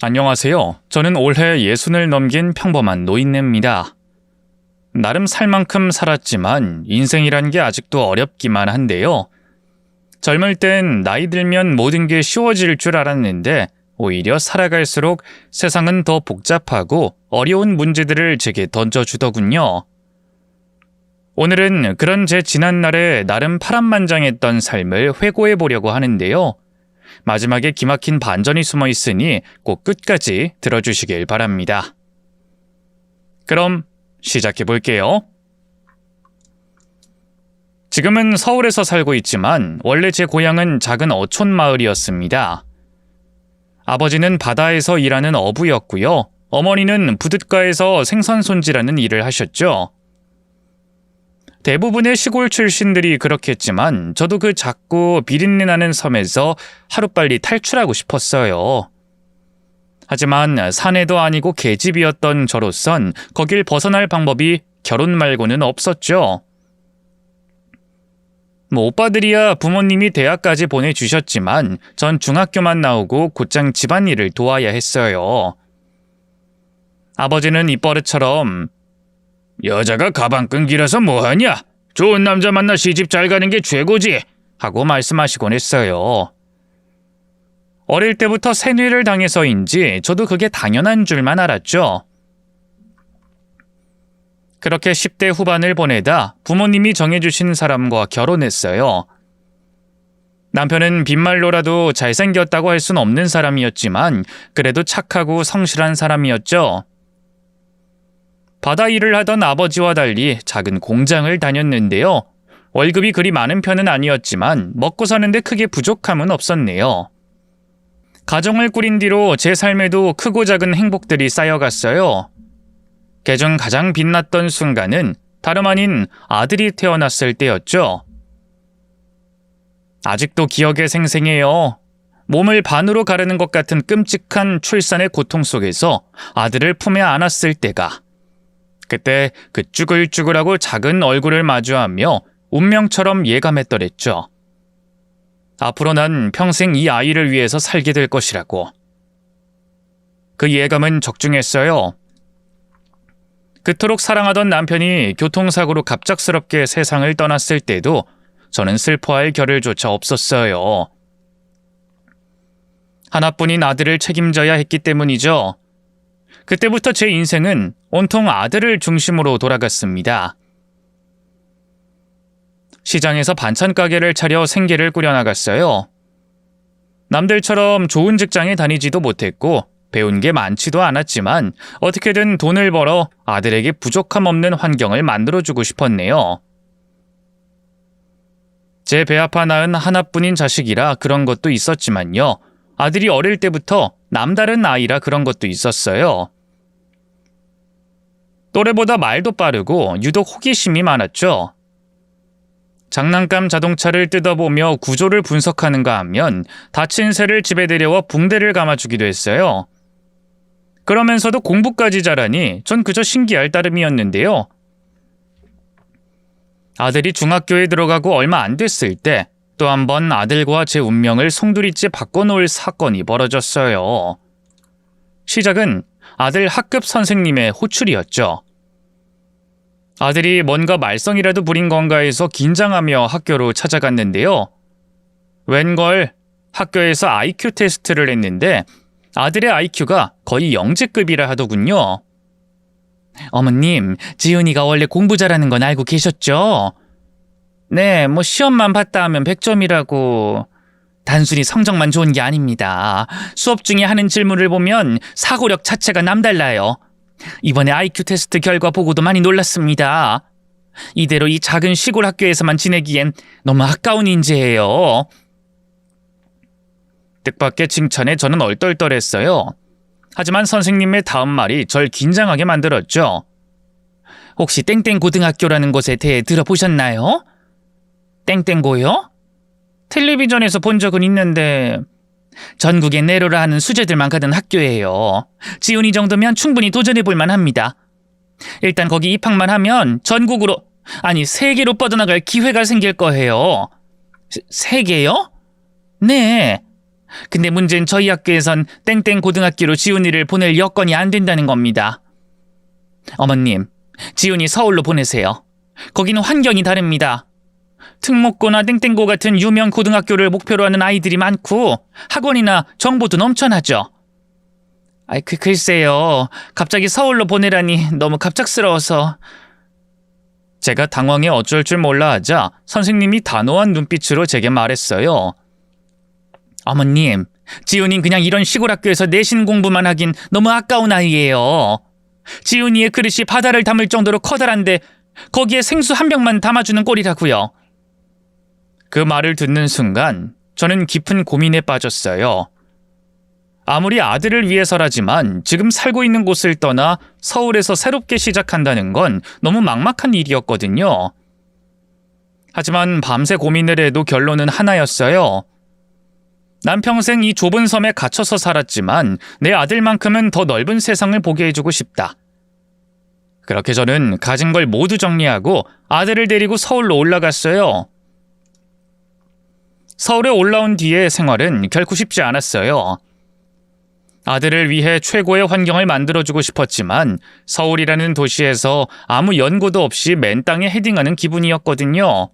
안녕하세요. 저는 올해 60을 넘긴 평범한 노인네입니다. 나름 살 만큼 살았지만 인생이란 게 아직도 어렵기만 한데요. 젊을 땐 나이 들면 모든 게 쉬워질 줄 알았는데 오히려 살아갈수록 세상은 더 복잡하고 어려운 문제들을 제게 던져주더군요. 오늘은 그런 제 지난날에 나름 파란만장했던 삶을 회고해 보려고 하는데요. 마지막에 기막힌 반전이 숨어 있으니 꼭 끝까지 들어주시길 바랍니다. 그럼 시작해 볼게요. 지금은 서울에서 살고 있지만 원래 제 고향은 작은 어촌 마을이었습니다. 아버지는 바다에서 일하는 어부였고요. 어머니는 부둣가에서 생선 손질하는 일을 하셨죠. 대부분의 시골 출신들이 그렇겠지만 저도 그 작고 비린내 나는 섬에서 하루빨리 탈출하고 싶었어요. 하지만 사내도 아니고 계집이었던 저로선 거길 벗어날 방법이 결혼 말고는 없었죠. 오빠들이야 부모님이 대학까지 보내주셨지만 전 중학교만 나오고 곧장 집안일을 도와야 했어요. 아버지는 입버릇처럼 여자가 가방끈 길어서 뭐하냐? 좋은 남자 만나 시집 잘 가는 게 최고지! 하고 말씀하시곤 했어요. 어릴 때부터 세뇌를 당해서인지 저도 그게 당연한 줄만 알았죠. 그렇게 10대 후반을 보내다 부모님이 정해주신 사람과 결혼했어요. 남편은 빈말로라도 잘생겼다고 할 순 없는 사람이었지만 그래도 착하고 성실한 사람이었죠. 바다 일을 하던 아버지와 달리 작은 공장을 다녔는데요. 월급이 그리 많은 편은 아니었지만 먹고 사는데 크게 부족함은 없었네요. 가정을 꾸린 뒤로 제 삶에도 크고 작은 행복들이 쌓여갔어요. 그중 가장 빛났던 순간은 다름 아닌 아들이 태어났을 때였죠. 아직도 기억에 생생해요. 몸을 반으로 가르는 것 같은 끔찍한 출산의 고통 속에서 아들을 품에 안았을 때가. 그때 그 쭈글쭈글하고 작은 얼굴을 마주하며 운명처럼 예감했더랬죠. 앞으로 난 평생 이 아이를 위해서 살게 될 것이라고. 그 예감은 적중했어요. 그토록 사랑하던 남편이 교통사고로 갑작스럽게 세상을 떠났을 때도 저는 슬퍼할 겨를조차 없었어요. 하나뿐인 아들을 책임져야 했기 때문이죠. 그때부터 제 인생은 온통 아들을 중심으로 돌아갔습니다. 시장에서 반찬 가게를 차려 생계를 꾸려나갔어요. 남들처럼 좋은 직장에 다니지도 못했고 배운 게 많지도 않았지만 어떻게든 돈을 벌어 아들에게 부족함 없는 환경을 만들어주고 싶었네요. 제 배 아파 낳은 하나뿐인 자식이라 그런 것도 있었지만요. 아들이 어릴 때부터 남다른 아이라 그런 것도 있었어요. 또래보다 말도 빠르고 유독 호기심이 많았죠. 장난감 자동차를 뜯어보며 구조를 분석하는가 하면 다친 새를 집에 데려와 붕대를 감아주기도 했어요. 그러면서도 공부까지 잘하니 전 그저 신기할 따름이었는데요. 아들이 중학교에 들어가고 얼마 안 됐을 때 또 한 번 아들과 제 운명을 송두리째 바꿔놓을 사건이 벌어졌어요. 시작은 아들 학급 선생님의 호출이었죠. 아들이 뭔가 말썽이라도 부린 건가 해서 긴장하며 학교로 찾아갔는데요. 웬걸 학교에서 IQ 테스트를 했는데 아들의 IQ가 거의 영재급이라 하더군요. 어머님, 지은이가 원래 공부 잘하는 건 알고 계셨죠? 네, 시험만 봤다 하면 100점이라고. 단순히 성적만 좋은 게 아닙니다. 수업 중에 하는 질문을 보면 사고력 자체가 남달라요. 이번에 IQ 테스트 결과 보고도 많이 놀랐습니다. 이대로 이 작은 시골 학교에서만 지내기엔 너무 아까운 인재예요. 뜻밖의 칭찬에 저는 얼떨떨했어요. 하지만 선생님의 다음 말이 절 긴장하게 만들었죠. 혹시 땡땡고등학교라는 곳에 대해 들어보셨나요? 땡땡고요? 텔레비전에서 본 적은 있는데 전국에 내로라 하는 수재들만 가던 학교예요. 지훈이 정도면 충분히 도전해볼 만합니다. 일단 거기 입학만 하면 전국으로, 아니 세계로 뻗어나갈 기회가 생길 거예요. 세계요? 네. 근데 문제는 저희 학교에선 땡땡 고등학교로 지훈이를 보낼 여건이 안 된다는 겁니다. 어머님, 지훈이 서울로 보내세요. 거기는 환경이 다릅니다. 특목고나 땡땡고 같은 유명 고등학교를 목표로 하는 아이들이 많고 학원이나 정보도 넘쳐나죠. 글쎄요. 갑자기 서울로 보내라니 너무 갑작스러워서. 제가 당황해 어쩔 줄 몰라 하자 선생님이 단호한 눈빛으로 제게 말했어요. 어머님, 지훈이 그냥 이런 시골 학교에서 내신 공부만 하긴 너무 아까운 아이예요. 지훈이의 그릇이 바다를 담을 정도로 커다란데 거기에 생수 한 병만 담아주는 꼴이라고요. 그 말을 듣는 순간 저는 깊은 고민에 빠졌어요. 아무리 아들을 위해서라지만 지금 살고 있는 곳을 떠나 서울에서 새롭게 시작한다는 건 너무 막막한 일이었거든요. 하지만 밤새 고민을 해도 결론은 하나였어요. 난 평생 이 좁은 섬에 갇혀서 살았지만 내 아들만큼은 더 넓은 세상을 보게 해주고 싶다. 그렇게 저는 가진 걸 모두 정리하고 아들을 데리고 서울로 올라갔어요. 서울에 올라온 뒤의 생활은 결코 쉽지 않았어요. 아들을 위해 최고의 환경을 만들어주고 싶었지만 서울이라는 도시에서 아무 연고도 없이 맨 땅에 헤딩하는 기분이었거든요.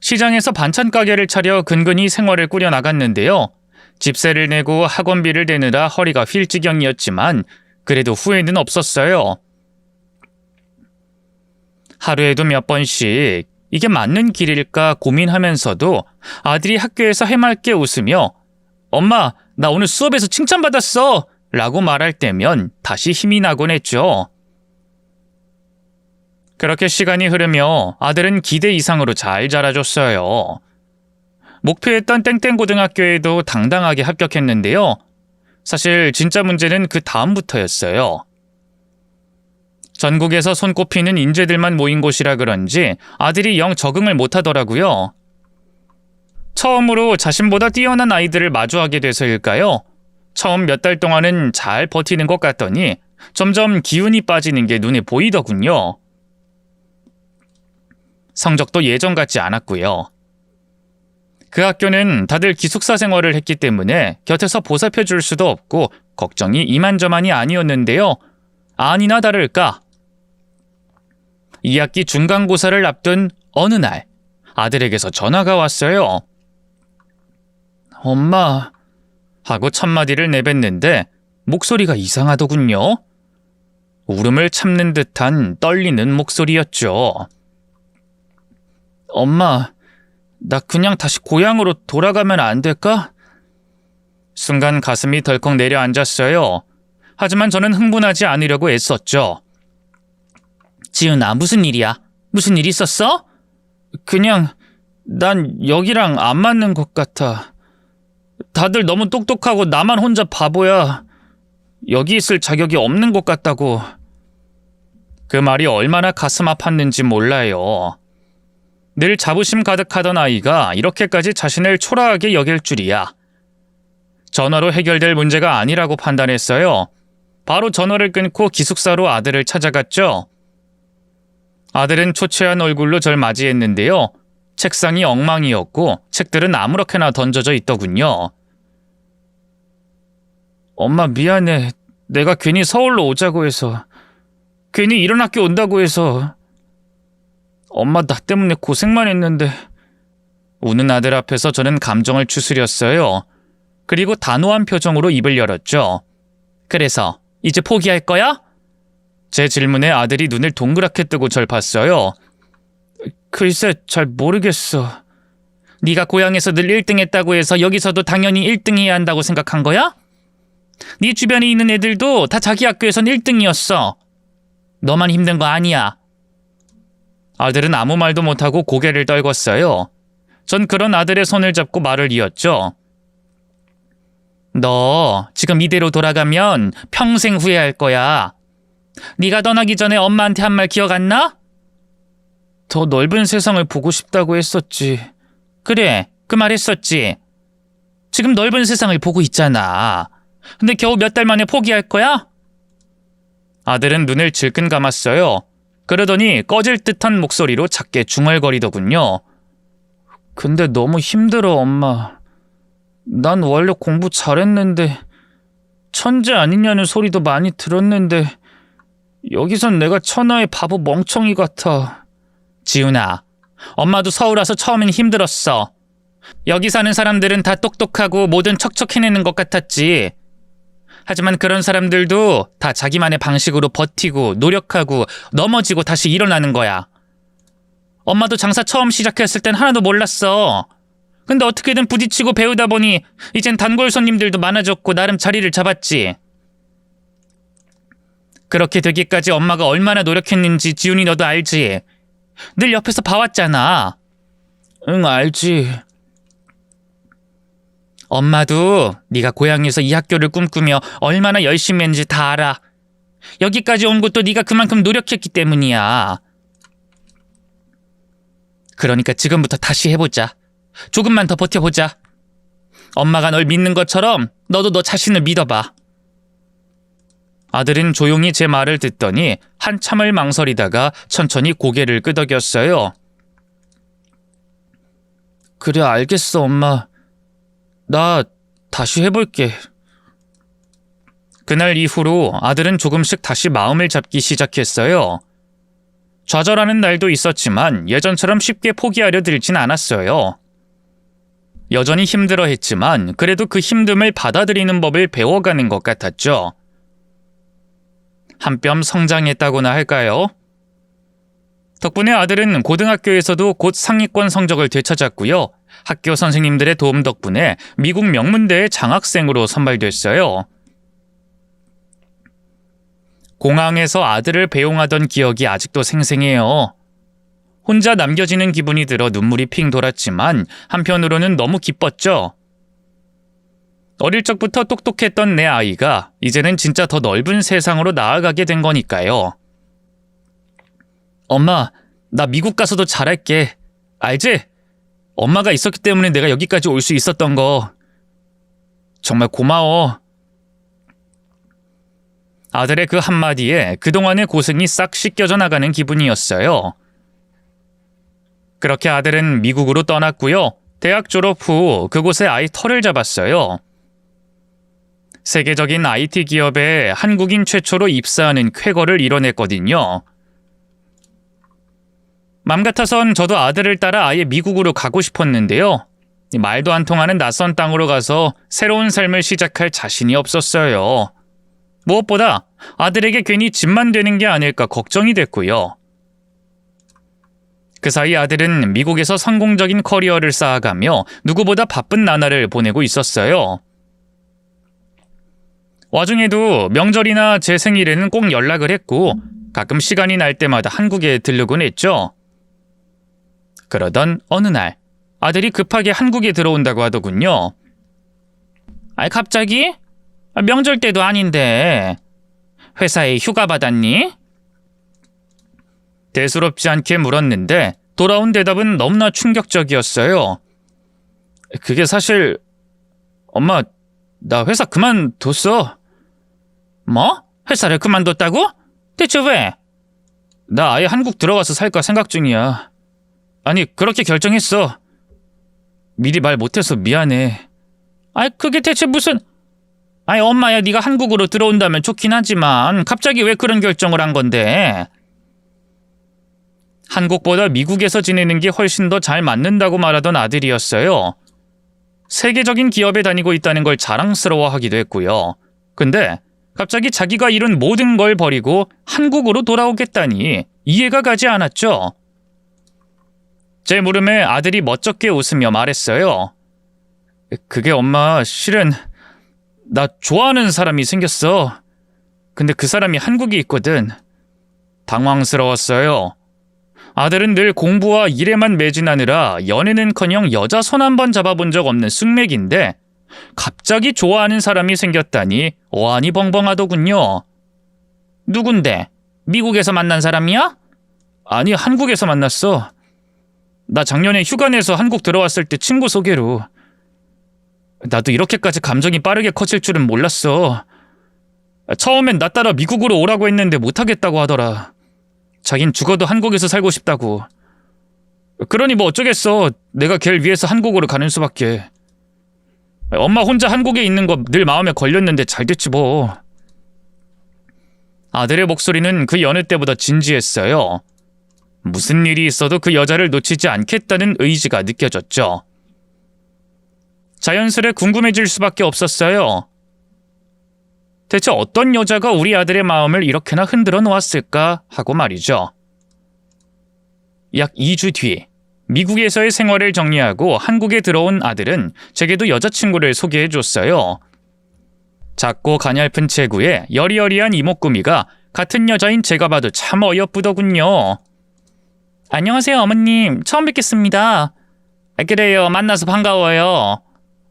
시장에서 반찬 가게를 차려 근근히 생활을 꾸려나갔는데요. 집세를 내고 학원비를 대느라 허리가 휠 지경이었지만 그래도 후회는 없었어요. 하루에도 몇 번씩 이게 맞는 길일까 고민하면서도 아들이 학교에서 해맑게 웃으며 엄마, 나 오늘 수업에서 칭찬받았어! 라고 말할 때면 다시 힘이 나곤 했죠. 그렇게 시간이 흐르며 아들은 기대 이상으로 잘 자라줬어요. 목표했던 땡땡고등학교에도 당당하게 합격했는데요. 사실 진짜 문제는 그 다음부터였어요. 전국에서 손꼽히는 인재들만 모인 곳이라 그런지 아들이 영 적응을 못하더라고요. 처음으로 자신보다 뛰어난 아이들을 마주하게 돼서일까요? 처음 몇 달 동안은 잘 버티는 것 같더니 점점 기운이 빠지는 게 눈에 보이더군요. 성적도 예전 같지 않았고요. 그 학교는 다들 기숙사 생활을 했기 때문에 곁에서 보살펴 줄 수도 없고 걱정이 이만저만이 아니었는데요. 아니나 다를까 2학기 중간고사를 앞둔 어느 날 아들에게서 전화가 왔어요. 엄마 하고 첫마디를 내뱉는데 목소리가 이상하더군요. 울음을 참는 듯한 떨리는 목소리였죠. 엄마, 나 그냥 다시 고향으로 돌아가면 안 될까? 순간 가슴이 덜컥 내려앉았어요. 하지만 저는 흥분하지 않으려고 애썼죠. 지훈아, 무슨 일이야? 무슨 일 있었어? 그냥 난 여기랑 안 맞는 것 같아. 다들 너무 똑똑하고 나만 혼자 바보야. 여기 있을 자격이 없는 것 같다고. 그 말이 얼마나 가슴 아팠는지 몰라요. 늘 자부심 가득하던 아이가 이렇게까지 자신을 초라하게 여길 줄이야. 전화로 해결될 문제가 아니라고 판단했어요. 바로 전화를 끊고 기숙사로 아들을 찾아갔죠. 아들은 초췌한 얼굴로 절 맞이했는데요. 책상이 엉망이었고 책들은 아무렇게나 던져져 있더군요. 엄마 미안해. 내가 괜히 서울로 오자고 해서. 괜히 이런 학교 온다고 해서. 엄마 나 때문에 고생만 했는데. 우는 아들 앞에서 저는 감정을 추스렸어요. 그리고 단호한 표정으로 입을 열었죠. 그래서 이제 포기할 거야? 제 질문에 아들이 눈을 동그랗게 뜨고 절 봤어요. 글쎄 잘 모르겠어. 네가 고향에서 늘 1등 했다고 해서 여기서도 당연히 1등 해야 한다고 생각한 거야? 네 주변에 있는 애들도 다 자기 학교에선 1등이었어. 너만 힘든 거 아니야. 아들은 아무 말도 못하고 고개를 떨궜어요. 전 그런 아들의 손을 잡고 말을 이었죠. 너 지금 이대로 돌아가면 평생 후회할 거야. 네가 떠나기 전에 엄마한테 한 말 기억 안 나? 더 넓은 세상을 보고 싶다고 했었지. 그래, 그 말 했었지. 지금 넓은 세상을 보고 있잖아. 근데 겨우 몇 달 만에 포기할 거야? 아들은 눈을 질끈 감았어요. 그러더니 꺼질 듯한 목소리로 작게 중얼거리더군요. 근데 너무 힘들어, 엄마. 난 원래 공부 잘했는데 천재 아니냐는 소리도 많이 들었는데 여기선 내가 천하의 바보 멍청이 같아. 지훈아, 엄마도 서울 와서 처음엔 힘들었어. 여기 사는 사람들은 다 똑똑하고 뭐든 척척 해내는 것 같았지. 하지만 그런 사람들도 다 자기만의 방식으로 버티고 노력하고 넘어지고 다시 일어나는 거야. 엄마도 장사 처음 시작했을 땐 하나도 몰랐어. 근데 어떻게든 부딪히고 배우다 보니 이젠 단골 손님들도 많아졌고 나름 자리를 잡았지. 그렇게 되기까지 엄마가 얼마나 노력했는지 지훈이 너도 알지? 늘 옆에서 봐왔잖아. 응, 알지. 엄마도 네가 고향에서 이 학교를 꿈꾸며 얼마나 열심히 했는지 다 알아. 여기까지 온 것도 네가 그만큼 노력했기 때문이야. 그러니까 지금부터 다시 해보자. 조금만 더 버텨보자. 엄마가 널 믿는 것처럼 너도 너 자신을 믿어봐. 아들은 조용히 제 말을 듣더니 한참을 망설이다가 천천히 고개를 끄덕였어요. 그래, 알겠어, 엄마. 나 다시 해볼게. 그날 이후로 아들은 조금씩 다시 마음을 잡기 시작했어요. 좌절하는 날도 있었지만 예전처럼 쉽게 포기하려 들진 않았어요. 여전히 힘들어했지만 그래도 그 힘듦을 받아들이는 법을 배워가는 것 같았죠. 한 뼘 성장했다고나 할까요? 덕분에 아들은 고등학교에서도 곧 상위권 성적을 되찾았고요. 학교 선생님들의 도움 덕분에 미국 명문대의 장학생으로 선발됐어요. 공항에서 아들을 배웅하던 기억이 아직도 생생해요. 혼자 남겨지는 기분이 들어 눈물이 핑 돌았지만 한편으로는 너무 기뻤죠. 어릴 적부터 똑똑했던 내 아이가 이제는 진짜 더 넓은 세상으로 나아가게 된 거니까요. 엄마, 나 미국 가서도 잘할게. 알지? 엄마가 있었기 때문에 내가 여기까지 올 수 있었던 거. 정말 고마워. 아들의 그 한마디에 그동안의 고생이 싹 씻겨져 나가는 기분이었어요. 그렇게 아들은 미국으로 떠났고요. 대학 졸업 후 그곳에 아이 터를 잡았어요. 세계적인 IT 기업에 한국인 최초로 입사하는 쾌거를 이뤄냈거든요. 맘 같아선 저도 아들을 따라 아예 미국으로 가고 싶었는데요. 말도 안 통하는 낯선 땅으로 가서 새로운 삶을 시작할 자신이 없었어요. 무엇보다 아들에게 괜히 짐만 되는 게 아닐까 걱정이 됐고요. 그 사이 아들은 미국에서 성공적인 커리어를 쌓아가며 누구보다 바쁜 나날을 보내고 있었어요. 와중에도 명절이나 제 생일에는 꼭 연락을 했고 가끔 시간이 날 때마다 한국에 들르곤 했죠. 그러던 어느 날 아들이 급하게 한국에 들어온다고 하더군요. 갑자기? 명절 때도 아닌데 회사에 휴가 받았니? 대수롭지 않게 물었는데 돌아온 대답은 너무나 충격적이었어요. 그게 사실 엄마, 나 회사 그만뒀어. 뭐? 회사를 그만뒀다고? 대체 왜? 나 아예 한국 들어가서 살까 생각 중이야. 아니, 그렇게 결정했어. 미리 말 못해서 미안해. 그게 대체 무슨... 엄마야, 네가 한국으로 들어온다면 좋긴 하지만 갑자기 왜 그런 결정을 한 건데? 한국보다 미국에서 지내는 게 훨씬 더 잘 맞는다고 말하던 아들이었어요. 세계적인 기업에 다니고 있다는 걸 자랑스러워하기도 했고요. 근데 갑자기 자기가 이룬 모든 걸 버리고 한국으로 돌아오겠다니 이해가 가지 않았죠. 제 물음에 아들이 멋쩍게 웃으며 말했어요. 그게 엄마, 실은 나 좋아하는 사람이 생겼어. 근데 그 사람이 한국에 있거든. 당황스러웠어요. 아들은 늘 공부와 일에만 매진하느라 연애는커녕 여자 손 한 번 잡아본 적 없는 숙맥인데 갑자기 좋아하는 사람이 생겼다니 어안이 벙벙하더군요. 누군데? 미국에서 만난 사람이야? 아니, 한국에서 만났어. 나 작년에 휴가 내서 한국 들어왔을 때 친구 소개로. 나도 이렇게까지 감정이 빠르게 커질 줄은 몰랐어. 처음엔 나 따라 미국으로 오라고 했는데 못하겠다고 하더라. 자긴 죽어도 한국에서 살고 싶다고. 그러니 뭐 어쩌겠어. 내가 걔를 위해서 한국으로 가는 수밖에. 엄마 혼자 한국에 있는 거 늘 마음에 걸렸는데 잘 됐지 뭐. 아들의 목소리는 그 여느 때보다 진지했어요. 무슨 일이 있어도 그 여자를 놓치지 않겠다는 의지가 느껴졌죠. 자연스레 궁금해질 수밖에 없었어요. 대체 어떤 여자가 우리 아들의 마음을 이렇게나 흔들어 놓았을까 하고 말이죠. 약 2주 뒤 미국에서의 생활을 정리하고 한국에 들어온 아들은 제게도 여자친구를 소개해줬어요. 작고 가냘픈 체구에 여리여리한 이목구미가 같은 여자인 제가 봐도 참 어여쁘더군요. 안녕하세요 어머님, 처음 뵙겠습니다. 그래요, 만나서 반가워요.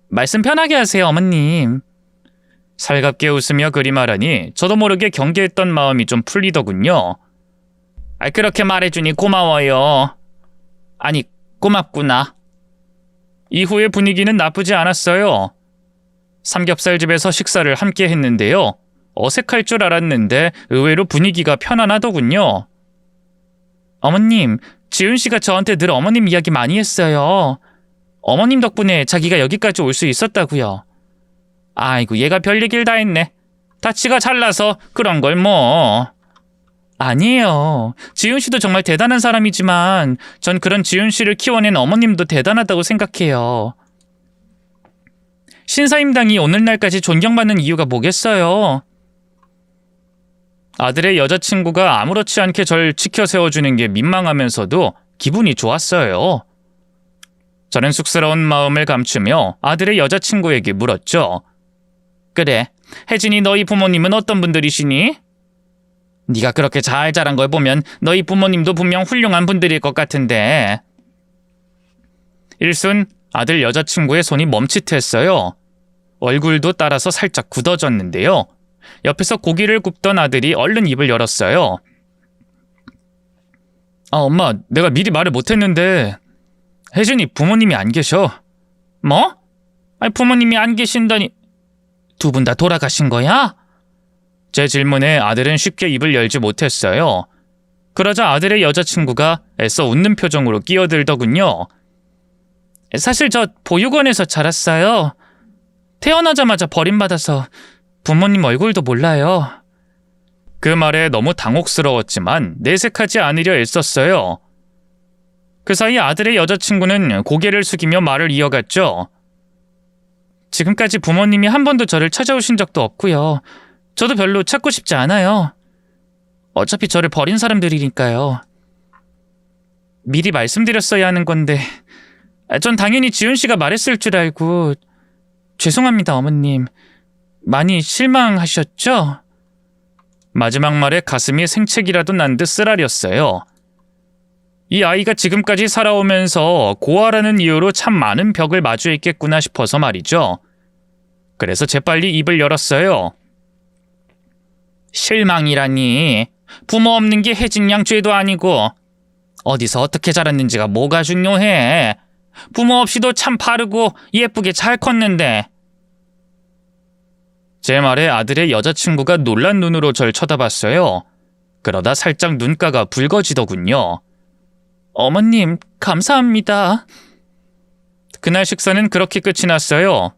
말씀 편하게 하세요 어머님. 살갑게 웃으며 그리 말하니 저도 모르게 경계했던 마음이 좀 풀리더군요. 그렇게 말해주니 고마워요. 아니, 고맙구나. 이후의 분위기는 나쁘지 않았어요. 삼겹살집에서 식사를 함께 했는데요. 어색할 줄 알았는데 의외로 분위기가 편안하더군요. 어머님, 지훈 씨가 저한테 늘 어머님 이야기 많이 했어요. 어머님 덕분에 자기가 여기까지 올 수 있었다고요. 아이고, 얘가 별 얘기를 다 했네. 다 지가 잘나서 그런 걸 뭐. 아니에요. 지훈 씨도 정말 대단한 사람이지만 전 그런 지훈 씨를 키워낸 어머님도 대단하다고 생각해요. 신사임당이 오늘날까지 존경받는 이유가 뭐겠어요? 아들의 여자친구가 아무렇지 않게 절 지켜 세워주는 게 민망하면서도 기분이 좋았어요. 저는 쑥스러운 마음을 감추며 아들의 여자친구에게 물었죠. 그래, 혜진이 너희 부모님은 어떤 분들이시니? 네가 그렇게 잘 자란 걸 보면 너희 부모님도 분명 훌륭한 분들일 것 같은데. 일순 아들 여자친구의 손이 멈칫했어요. 얼굴도 따라서 살짝 굳어졌는데요. 옆에서 고기를 굽던 아들이 얼른 입을 열었어요. 엄마, 내가 미리 말을 못했는데 혜진이 부모님이 안 계셔. 뭐? 부모님이 안 계신다니. 두 분 다 돌아가신 거야? 제 질문에 아들은 쉽게 입을 열지 못했어요. 그러자 아들의 여자친구가 애써 웃는 표정으로 끼어들더군요. 사실 저 보육원에서 자랐어요. 태어나자마자 버림받아서 부모님 얼굴도 몰라요. 그 말에 너무 당혹스러웠지만 내색하지 않으려 애썼어요. 그 사이 아들의 여자친구는 고개를 숙이며 말을 이어갔죠. 지금까지 부모님이 한 번도 저를 찾아오신 적도 없고요. 저도 별로 찾고 싶지 않아요. 어차피 저를 버린 사람들이니까요. 미리 말씀드렸어야 하는 건데 전 당연히 지훈 씨가 말했을 줄 알고. 죄송합니다, 어머님. 많이 실망하셨죠? 마지막 말에 가슴이 생채기라도 난 듯 쓰라렸어요. 이 아이가 지금까지 살아오면서 고아라는 이유로 참 많은 벽을 마주했겠구나 싶어서 말이죠. 그래서 재빨리 입을 열었어요. 실망이라니. 부모 없는 게 혜진 양 죄도 아니고 어디서 어떻게 자랐는지가 뭐가 중요해. 부모 없이도 참 바르고 예쁘게 잘 컸는데. 제 말에 아들의 여자친구가 놀란 눈으로 절 쳐다봤어요. 그러다 살짝 눈가가 붉어지더군요. 어머님, 감사합니다. 그날 식사는 그렇게 끝이 났어요.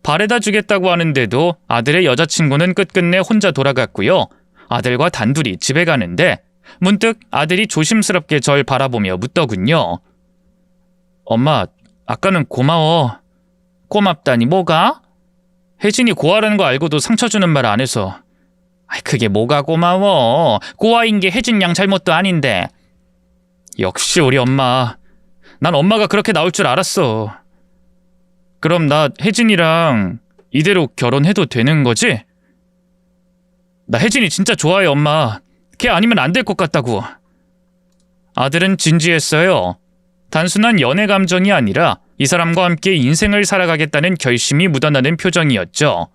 바래다 주겠다고 하는데도 아들의 여자친구는 끝끝내 혼자 돌아갔고요. 아들과 단둘이 집에 가는데 문득 아들이 조심스럽게 절 바라보며 묻더군요. 엄마, 아까는 고마워. 고맙다니 뭐가? 혜진이 고아라는 거 알고도 상처 주는 말 안 해서. 그게 뭐가 고마워. 고아인 게 혜진 양 잘못도 아닌데. 역시 우리 엄마. 난 엄마가 그렇게 나올 줄 알았어. 그럼 나 혜진이랑 이대로 결혼해도 되는 거지? 나 혜진이 진짜 좋아해, 엄마. 걔 아니면 안 될 것 같다고. 아들은 진지했어요. 단순한 연애 감정이 아니라 이 사람과 함께 인생을 살아가겠다는 결심이 묻어나는 표정이었죠.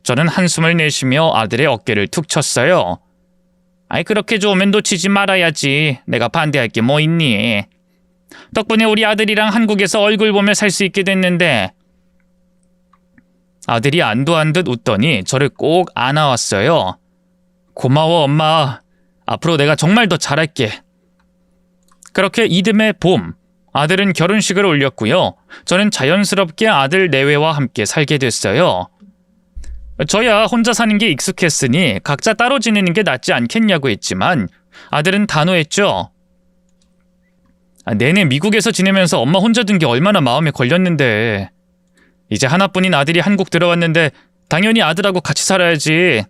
저는 한숨을 내쉬며 아들의 어깨를 툭 쳤어요. 그렇게 좋으면 놓치지 말아야지. 내가 반대할 게 뭐 있니? 덕분에 우리 아들이랑 한국에서 얼굴 보며 살 수 있게 됐는데. 아들이 안도한 듯 웃더니 저를 꼭 안아왔어요. 고마워, 엄마. 앞으로 내가 정말 더 잘할게. 그렇게 이듬해 봄, 아들은 결혼식을 올렸고요. 저는 자연스럽게 아들 내외와 함께 살게 됐어요. 저야 혼자 사는 게 익숙했으니 각자 따로 지내는 게 낫지 않겠냐고 했지만 아들은 단호했죠. 내내 미국에서 지내면서 엄마 혼자 둔 게 얼마나 마음에 걸렸는데. 이제 하나뿐인 아들이 한국 들어왔는데 당연히 아들하고 같이 살아야지.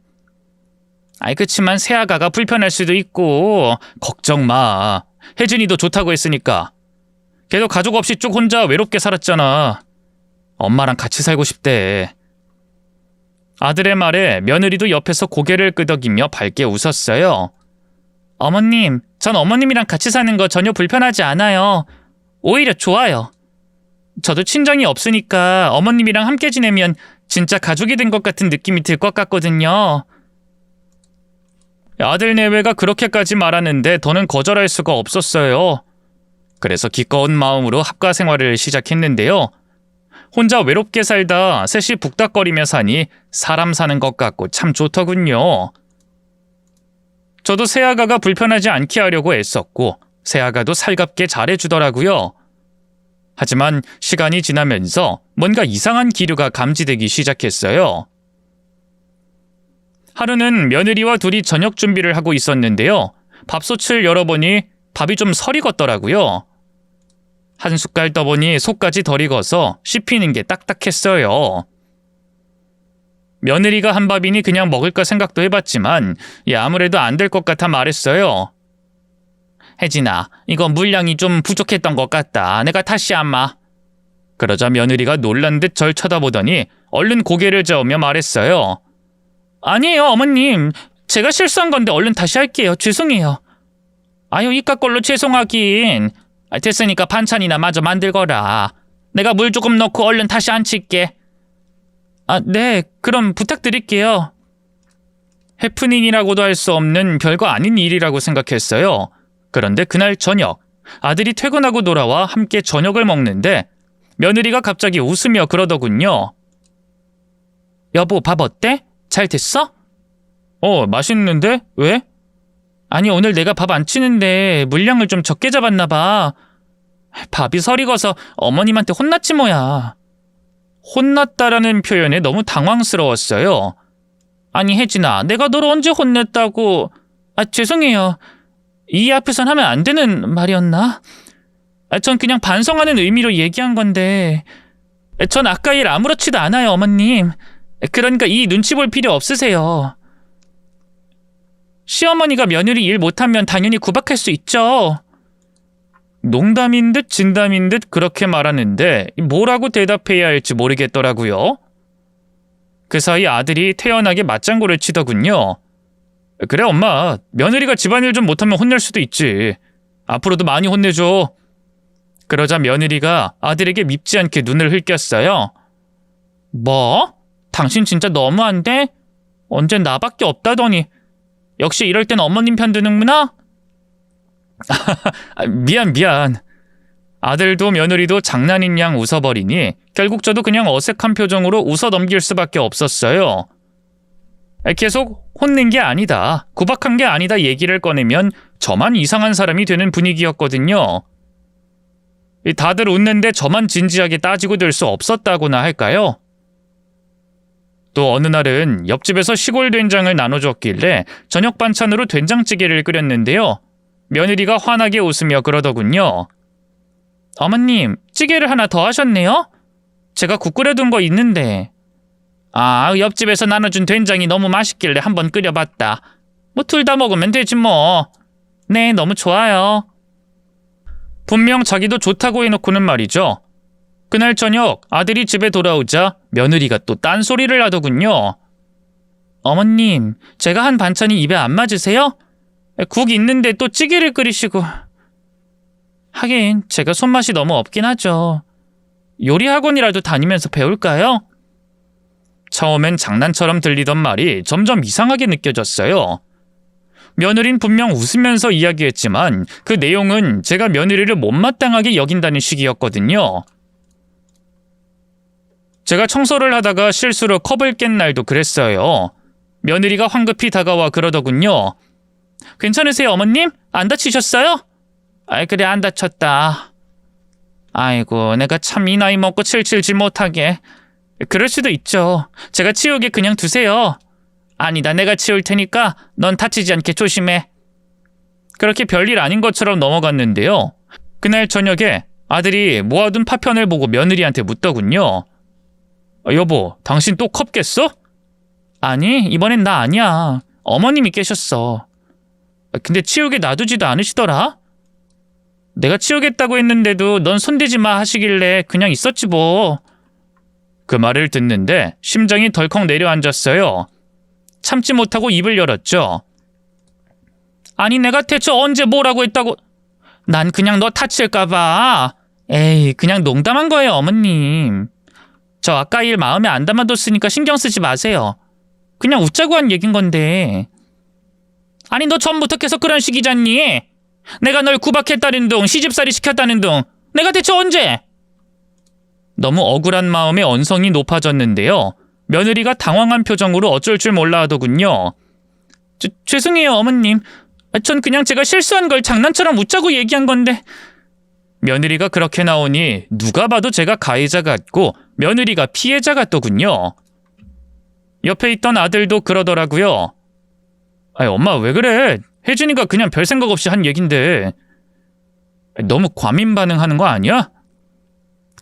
그치만 새아가가 불편할 수도 있고. 걱정 마. 혜진이도 좋다고 했으니까. 걔도 가족 없이 쭉 혼자 외롭게 살았잖아. 엄마랑 같이 살고 싶대. 아들의 말에 며느리도 옆에서 고개를 끄덕이며 밝게 웃었어요. 어머님, 전 어머님이랑 같이 사는 거 전혀 불편하지 않아요. 오히려 좋아요. 저도 친정이 없으니까 어머님이랑 함께 지내면 진짜 가족이 된 것 같은 느낌이 들 것 같거든요. 아들 내외가 그렇게까지 말하는데 더는 거절할 수가 없었어요. 그래서 기꺼운 마음으로 합가 생활을 시작했는데요. 혼자 외롭게 살다 셋이 북닥거리며 사니 사람 사는 것 같고 참 좋더군요. 저도 새아가가 불편하지 않게 하려고 애썼고 새아가도 살갑게 잘해주더라고요. 하지만 시간이 지나면서 뭔가 이상한 기류가 감지되기 시작했어요. 하루는 며느리와 둘이 저녁 준비를 하고 있었는데요. 밥솥을 열어보니 밥이 좀 설이 걷더라고요. 한 숟갈 떠보니 속까지 덜 익어서 씹히는 게 딱딱했어요. 며느리가 한 밥이니 그냥 먹을까 생각도 해봤지만 아무래도 안 될 것 같아 말했어요. 혜진아, 이거 물량이 좀 부족했던 것 같다. 내가 다시 한마. 그러자 며느리가 놀란 듯 절 쳐다보더니 얼른 고개를 저으며 말했어요. 아니에요, 어머님. 제가 실수한 건데 얼른 다시 할게요. 죄송해요. 아유, 이깟 걸로 죄송하긴. 됐으니까 반찬이나 마저 만들거라. 내가 물 조금 넣고 얼른 다시 안칠게. 네, 그럼 부탁드릴게요. 해프닝이라고도 할 수 없는 별거 아닌 일이라고 생각했어요. 그런데 그날 저녁, 아들이 퇴근하고 돌아와 함께 저녁을 먹는데 며느리가 갑자기 웃으며 그러더군요. 여보, 밥 어때? 잘 됐어? 맛있는데? 왜? 아니, 오늘 내가 밥 안 치는데 물량을 좀 적게 잡았나 봐. 밥이 설익어서 어머님한테 혼났지 뭐야. 혼났다라는 표현에 너무 당황스러웠어요. 아니, 혜진아, 내가 너를 언제 혼냈다고. 죄송해요. 이 앞에선 하면 안 되는 말이었나? 전 그냥 반성하는 의미로 얘기한 건데. 전 아까 일 아무렇지도 않아요, 어머님. 그러니까 이 눈치 볼 필요 없으세요. 시어머니가 며느리 일 못하면 당연히 구박할 수 있죠. 농담인 듯 진담인 듯 그렇게 말하는데 뭐라고 대답해야 할지 모르겠더라고요. 그 사이 아들이 태연하게 맞장구를 치더군요. 그래, 엄마. 며느리가 집안일 좀 못하면 혼낼 수도 있지. 앞으로도 많이 혼내줘. 그러자 며느리가 아들에게 밉지 않게 눈을 흘겼어요. 뭐? 당신 진짜 너무한데? 언젠 나밖에 없다더니. 역시 이럴 땐 어머님 편 드는구나? 미안. 아들도 며느리도 장난인 양 웃어버리니 결국 저도 그냥 어색한 표정으로 웃어 넘길 수밖에 없었어요. 계속 혼낸 게 아니다, 구박한 게 아니다 얘기를 꺼내면 저만 이상한 사람이 되는 분위기였거든요. 다들 웃는데 저만 진지하게 따지고 들 수 없었다고나 할까요? 또 어느 날은 옆집에서 시골 된장을 나눠줬길래 저녁 반찬으로 된장찌개를 끓였는데요. 며느리가 환하게 웃으며 그러더군요. 어머님, 찌개를 하나 더 하셨네요? 제가 국 끓여둔 거 있는데. 옆집에서 나눠준 된장이 너무 맛있길래 한번 끓여봤다. 뭐 둘 다 먹으면 되지 뭐. 네, 너무 좋아요. 분명 자기도 좋다고 해놓고는 말이죠. 그날 저녁 아들이 집에 돌아오자 며느리가 또 딴소리를 하더군요. 어머님, 제가 한 반찬이 입에 안 맞으세요? 국 있는데 또 찌개를 끓이시고. 하긴 제가 손맛이 너무 없긴 하죠. 요리 학원이라도 다니면서 배울까요? 처음엔 장난처럼 들리던 말이 점점 이상하게 느껴졌어요. 며느린 분명 웃으면서 이야기했지만 그 내용은 제가 며느리를 못마땅하게 여긴다는 식이었거든요. 제가 청소를 하다가 실수로 컵을 깬 날도 그랬어요. 며느리가 황급히 다가와 그러더군요. 괜찮으세요, 어머님? 안 다치셨어요? 그래, 안 다쳤다. 아이고, 내가 참 이 나이 먹고 칠칠질 못하게. 그럴 수도 있죠. 제가 치우게 그냥 두세요. 아니다, 내가 치울 테니까 넌 다치지 않게 조심해. 그렇게 별일 아닌 것처럼 넘어갔는데요. 그날 저녁에 아들이 모아둔 파편을 보고 며느리한테 묻더군요. 여보, 당신 또 컵겠어? 아니, 이번엔 나 아니야. 어머님이 깨셨어. 근데 치우게 놔두지도 않으시더라? 내가 치우겠다고 했는데도 넌 손대지 마 하시길래 그냥 있었지 뭐. 그 말을 듣는데 심장이 덜컥 내려앉았어요. 참지 못하고 입을 열었죠. 아니, 내가 대체 언제 뭐라고 했다고. 난 그냥 너 다칠까봐. 에이, 그냥 농담한 거예요, 어머님. 저 아까 일 마음에 안 담아뒀으니까 신경 쓰지 마세요. 그냥 웃자고 한 얘긴 건데. 아니, 너 처음부터 계속 그런 식이잖니. 내가 널 구박했다는 둥, 시집살이 시켰다는 둥. 내가 대체 언제? 너무 억울한 마음에 언성이 높아졌는데요. 며느리가 당황한 표정으로 어쩔 줄 몰라 하더군요. 죄송해요, 어머님. 전 그냥 제가 실수한 걸 장난처럼 웃자고 얘기한 건데. 며느리가 그렇게 나오니 누가 봐도 제가 가해자 같고 며느리가 피해자 같더군요. 옆에 있던 아들도 그러더라고요. 아니, 엄마 왜 그래? 혜진이가 그냥 별 생각 없이 한 얘긴데. 너무 과민 반응하는 거 아니야?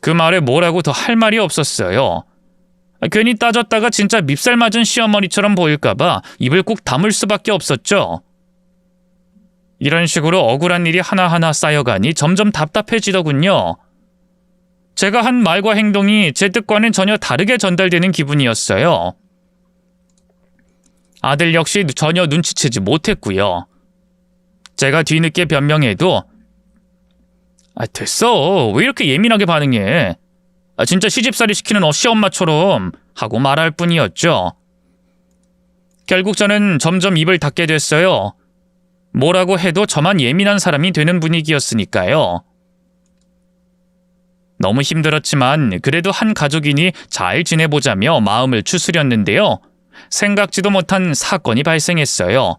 그 말에 뭐라고 더 할 말이 없었어요. 괜히 따졌다가 진짜 밉살 맞은 시어머니처럼 보일까봐 입을 꾹 다물 수밖에 없었죠. 이런 식으로 억울한 일이 하나하나 쌓여가니 점점 답답해지더군요. 제가 한 말과 행동이 제 뜻과는 전혀 다르게 전달되는 기분이었어요. 아들 역시 전혀 눈치채지 못했고요. 제가 뒤늦게 변명해도 됐어. 왜 이렇게 예민하게 반응해? 진짜 시집살이 시키는 시엄마처럼 하고 말할 뿐이었죠. 결국 저는 점점 입을 닫게 됐어요. 뭐라고 해도 저만 예민한 사람이 되는 분위기였으니까요. 너무 힘들었지만 그래도 한 가족이니 잘 지내보자며 마음을 추스렸는데요. 생각지도 못한 사건이 발생했어요.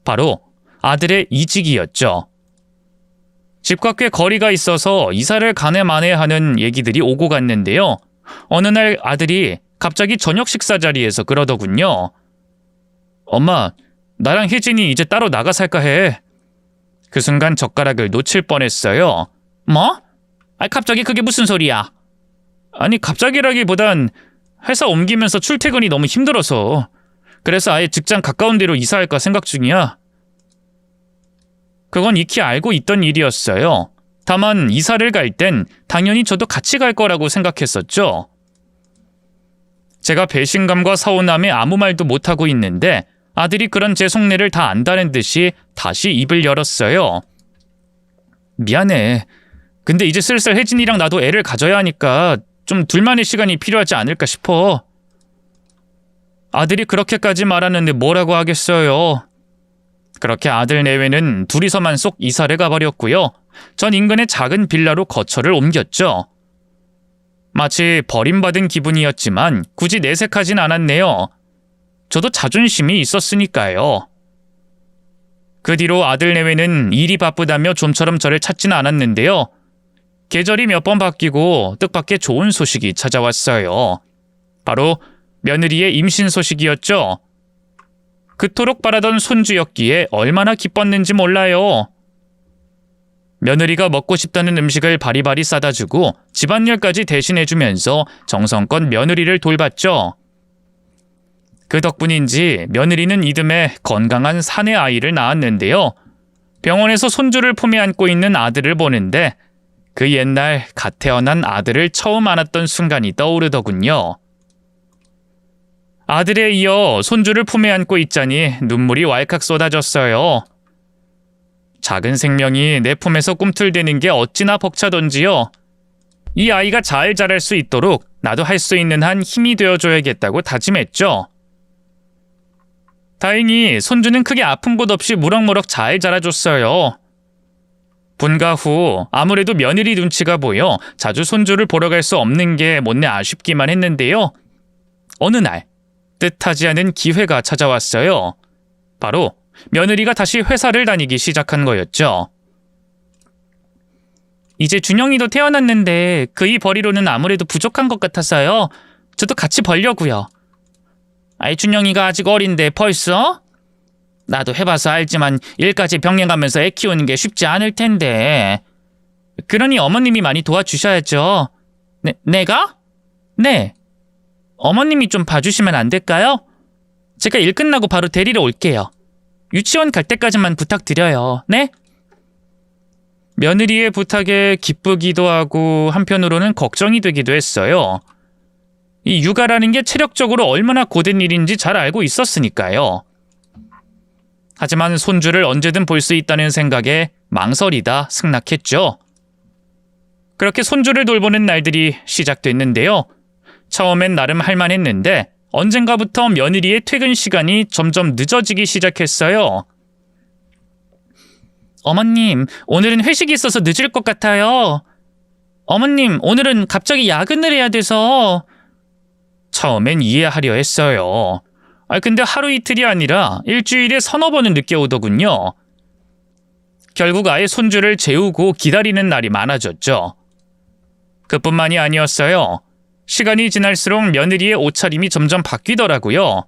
바로 아들의 이직이었죠. 집과 꽤 거리가 있어서 이사를 가네 마네 하는 얘기들이 오고 갔는데요. 어느 날 아들이 갑자기 저녁 식사 자리에서 그러더군요. 엄마, 나랑 혜진이 이제 따로 나가 살까 해. 그 순간 젓가락을 놓칠 뻔했어요. 뭐? 갑자기 그게 무슨 소리야? 아니, 갑자기라기보단 회사 옮기면서 출퇴근이 너무 힘들어서. 그래서 아예 직장 가까운 데로 이사할까 생각 중이야. 그건 익히 알고 있던 일이었어요. 다만 이사를 갈 땐 당연히 저도 같이 갈 거라고 생각했었죠. 제가 배신감과 서운함에 아무 말도 못하고 있는데 아들이 그런 제 속내를 다 안다는 듯이 다시 입을 열었어요. 미안해. 근데 이제 슬슬 혜진이랑 나도 애를 가져야 하니까 좀 둘만의 시간이 필요하지 않을까 싶어. 아들이 그렇게까지 말하는데 뭐라고 하겠어요. 그렇게 아들 내외는 둘이서만 쏙 이사를 가버렸고요. 전 인근의 작은 빌라로 거처를 옮겼죠. 마치 버림받은 기분이었지만 굳이 내색하진 않았네요. 저도 자존심이 있었으니까요. 그 뒤로 아들 내외는 일이 바쁘다며 좀처럼 저를 찾지는 않았는데요. 계절이 몇 번 바뀌고 뜻밖의 좋은 소식이 찾아왔어요. 바로 며느리의 임신 소식이었죠. 그토록 바라던 손주였기에 얼마나 기뻤는지 몰라요. 며느리가 먹고 싶다는 음식을 바리바리 싸다 주고 집안일까지 대신해주면서 정성껏 며느리를 돌봤죠. 그 덕분인지 며느리는 이듬해 건강한 사내 아이를 낳았는데요. 병원에서 손주를 품에 안고 있는 아들을 보는데 그 옛날 갓 태어난 아들을 처음 안았던 순간이 떠오르더군요. 아들에 이어 손주를 품에 안고 있자니 눈물이 왈칵 쏟아졌어요. 작은 생명이 내 품에서 꿈틀대는 게 어찌나 벅차던지요. 이 아이가 잘 자랄 수 있도록 나도 할 수 있는 한 힘이 되어줘야겠다고 다짐했죠. 다행히 손주는 크게 아픈 곳 없이 무럭무럭 잘 자라줬어요. 분가 후 아무래도 며느리 눈치가 보여 자주 손주를 보러 갈 수 없는 게 못내 아쉽기만 했는데요. 어느 날 뜻하지 않은 기회가 찾아왔어요. 바로 며느리가 다시 회사를 다니기 시작한 거였죠. 이제 준영이도 태어났는데 그이 벌이로는 아무래도 부족한 것 같아서요. 저도 같이 벌려고요. 아이, 준영이가 아직 어린데 벌써? 나도 해봐서 알지만 일까지 병행하면서 애 키우는 게 쉽지 않을 텐데. 그러니 어머님이 많이 도와주셔야죠. 내가? 네. 어머님이 좀 봐주시면 안 될까요? 제가 일 끝나고 바로 데리러 올게요. 유치원 갈 때까지만 부탁드려요. 네? 며느리의 부탁에 기쁘기도 하고 한편으로는 걱정이 되기도 했어요. 이 육아라는 게 체력적으로 얼마나 고된 일인지 잘 알고 있었으니까요. 하지만 손주를 언제든 볼 수 있다는 생각에 망설이다 승낙했죠. 그렇게 손주를 돌보는 날들이 시작됐는데요. 처음엔 나름 할만했는데 언젠가부터 며느리의 퇴근 시간이 점점 늦어지기 시작했어요. 어머님, 오늘은 회식이 있어서 늦을 것 같아요. 어머님, 오늘은 갑자기 야근을 해야 돼서. 처음엔 이해하려 했어요. 근데 하루 이틀이 아니라 일주일에 서너 번은 늦게 오더군요. 결국 아예 손주를 재우고 기다리는 날이 많아졌죠. 그뿐만이 아니었어요. 시간이 지날수록 며느리의 옷차림이 점점 바뀌더라고요.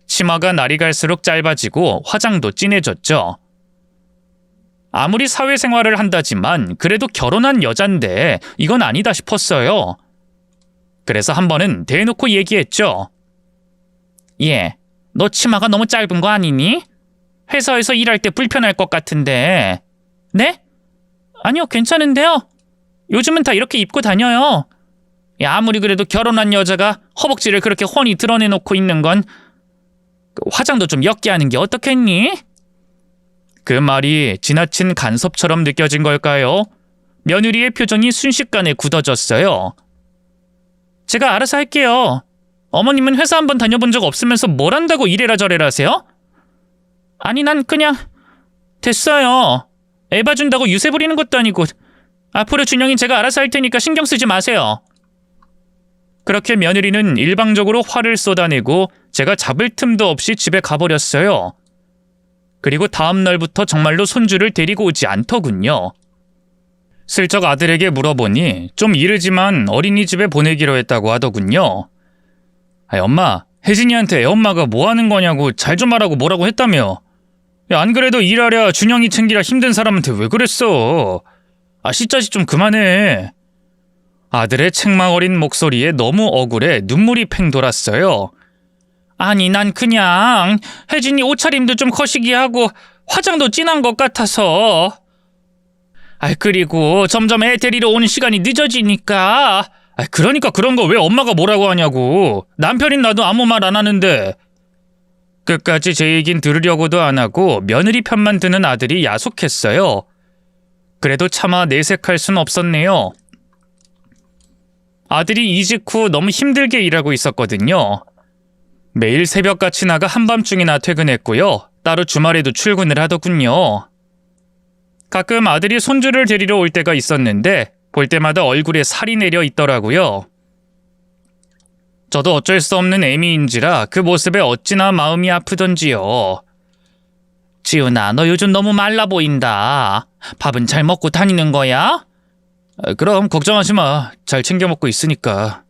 치마가 날이 갈수록 짧아지고 화장도 진해졌죠. 아무리 사회생활을 한다지만 그래도 결혼한 여잔데 이건 아니다 싶었어요. 그래서 한 번은 대놓고 얘기했죠. 얘, 너 치마가 너무 짧은 거 아니니? 회사에서 일할 때 불편할 것 같은데. 네? 아니요, 괜찮은데요. 요즘은 다 이렇게 입고 다녀요. 야, 아무리 그래도 결혼한 여자가 허벅지를 그렇게 훤히 드러내놓고 있는 건 화장도 좀 옅게 하는 게 어떻겠니? 그 말이 지나친 간섭처럼 느껴진 걸까요? 며느리의 표정이 순식간에 굳어졌어요. 제가 알아서 할게요. 어머님은 회사 한번 다녀본 적 없으면서 뭘 한다고 이래라 저래라 하세요? 아니, 난 그냥 됐어요. 애 봐준다고 유세 부리는 것도 아니고. 앞으로 준영이 제가 알아서 할 테니까 신경 쓰지 마세요. 그렇게 며느리는 일방적으로 화를 쏟아내고 제가 잡을 틈도 없이 집에 가버렸어요. 그리고 다음 날부터 정말로 손주를 데리고 오지 않더군요. 슬쩍 아들에게 물어보니 좀 이르지만 어린이집에 보내기로 했다고 하더군요. 엄마, 혜진이한테 애엄마가 뭐 하는 거냐고 잘 좀 하라고 뭐라고 했다며. 안 그래도 일하랴 준영이 챙기랴 힘든 사람한테 왜 그랬어. 씨자식 좀 그만해. 아들의 책망 어린 목소리에 너무 억울해 눈물이 팽 돌았어요. 아니, 난 그냥 혜진이 옷차림도 좀 거시기 하고 화장도 진한 것 같아서. 그리고 점점 애 데리러 오는 시간이 늦어지니까. 그러니까 그런 거 왜 엄마가 뭐라고 하냐고. 남편인 나도 아무 말 안 하는데. 끝까지 제 얘긴 들으려고도 안 하고 며느리 편만 드는 아들이 야속했어요. 그래도 차마 내색할 순 없었네요. 아들이 이직 후 너무 힘들게 일하고 있었거든요. 매일 새벽같이 나가 한밤중이나 퇴근했고요. 따로 주말에도 출근을 하더군요. 가끔 아들이 손주를 데리러 올 때가 있었는데 볼 때마다 얼굴에 살이 내려 있더라고요. 저도 어쩔 수 없는 애미인지라 그 모습에 어찌나 마음이 아프던지요. 지훈아, 너 요즘 너무 말라 보인다. 밥은 잘 먹고 다니는 거야? 그럼 걱정하지 마. 잘 챙겨 먹고 있으니까.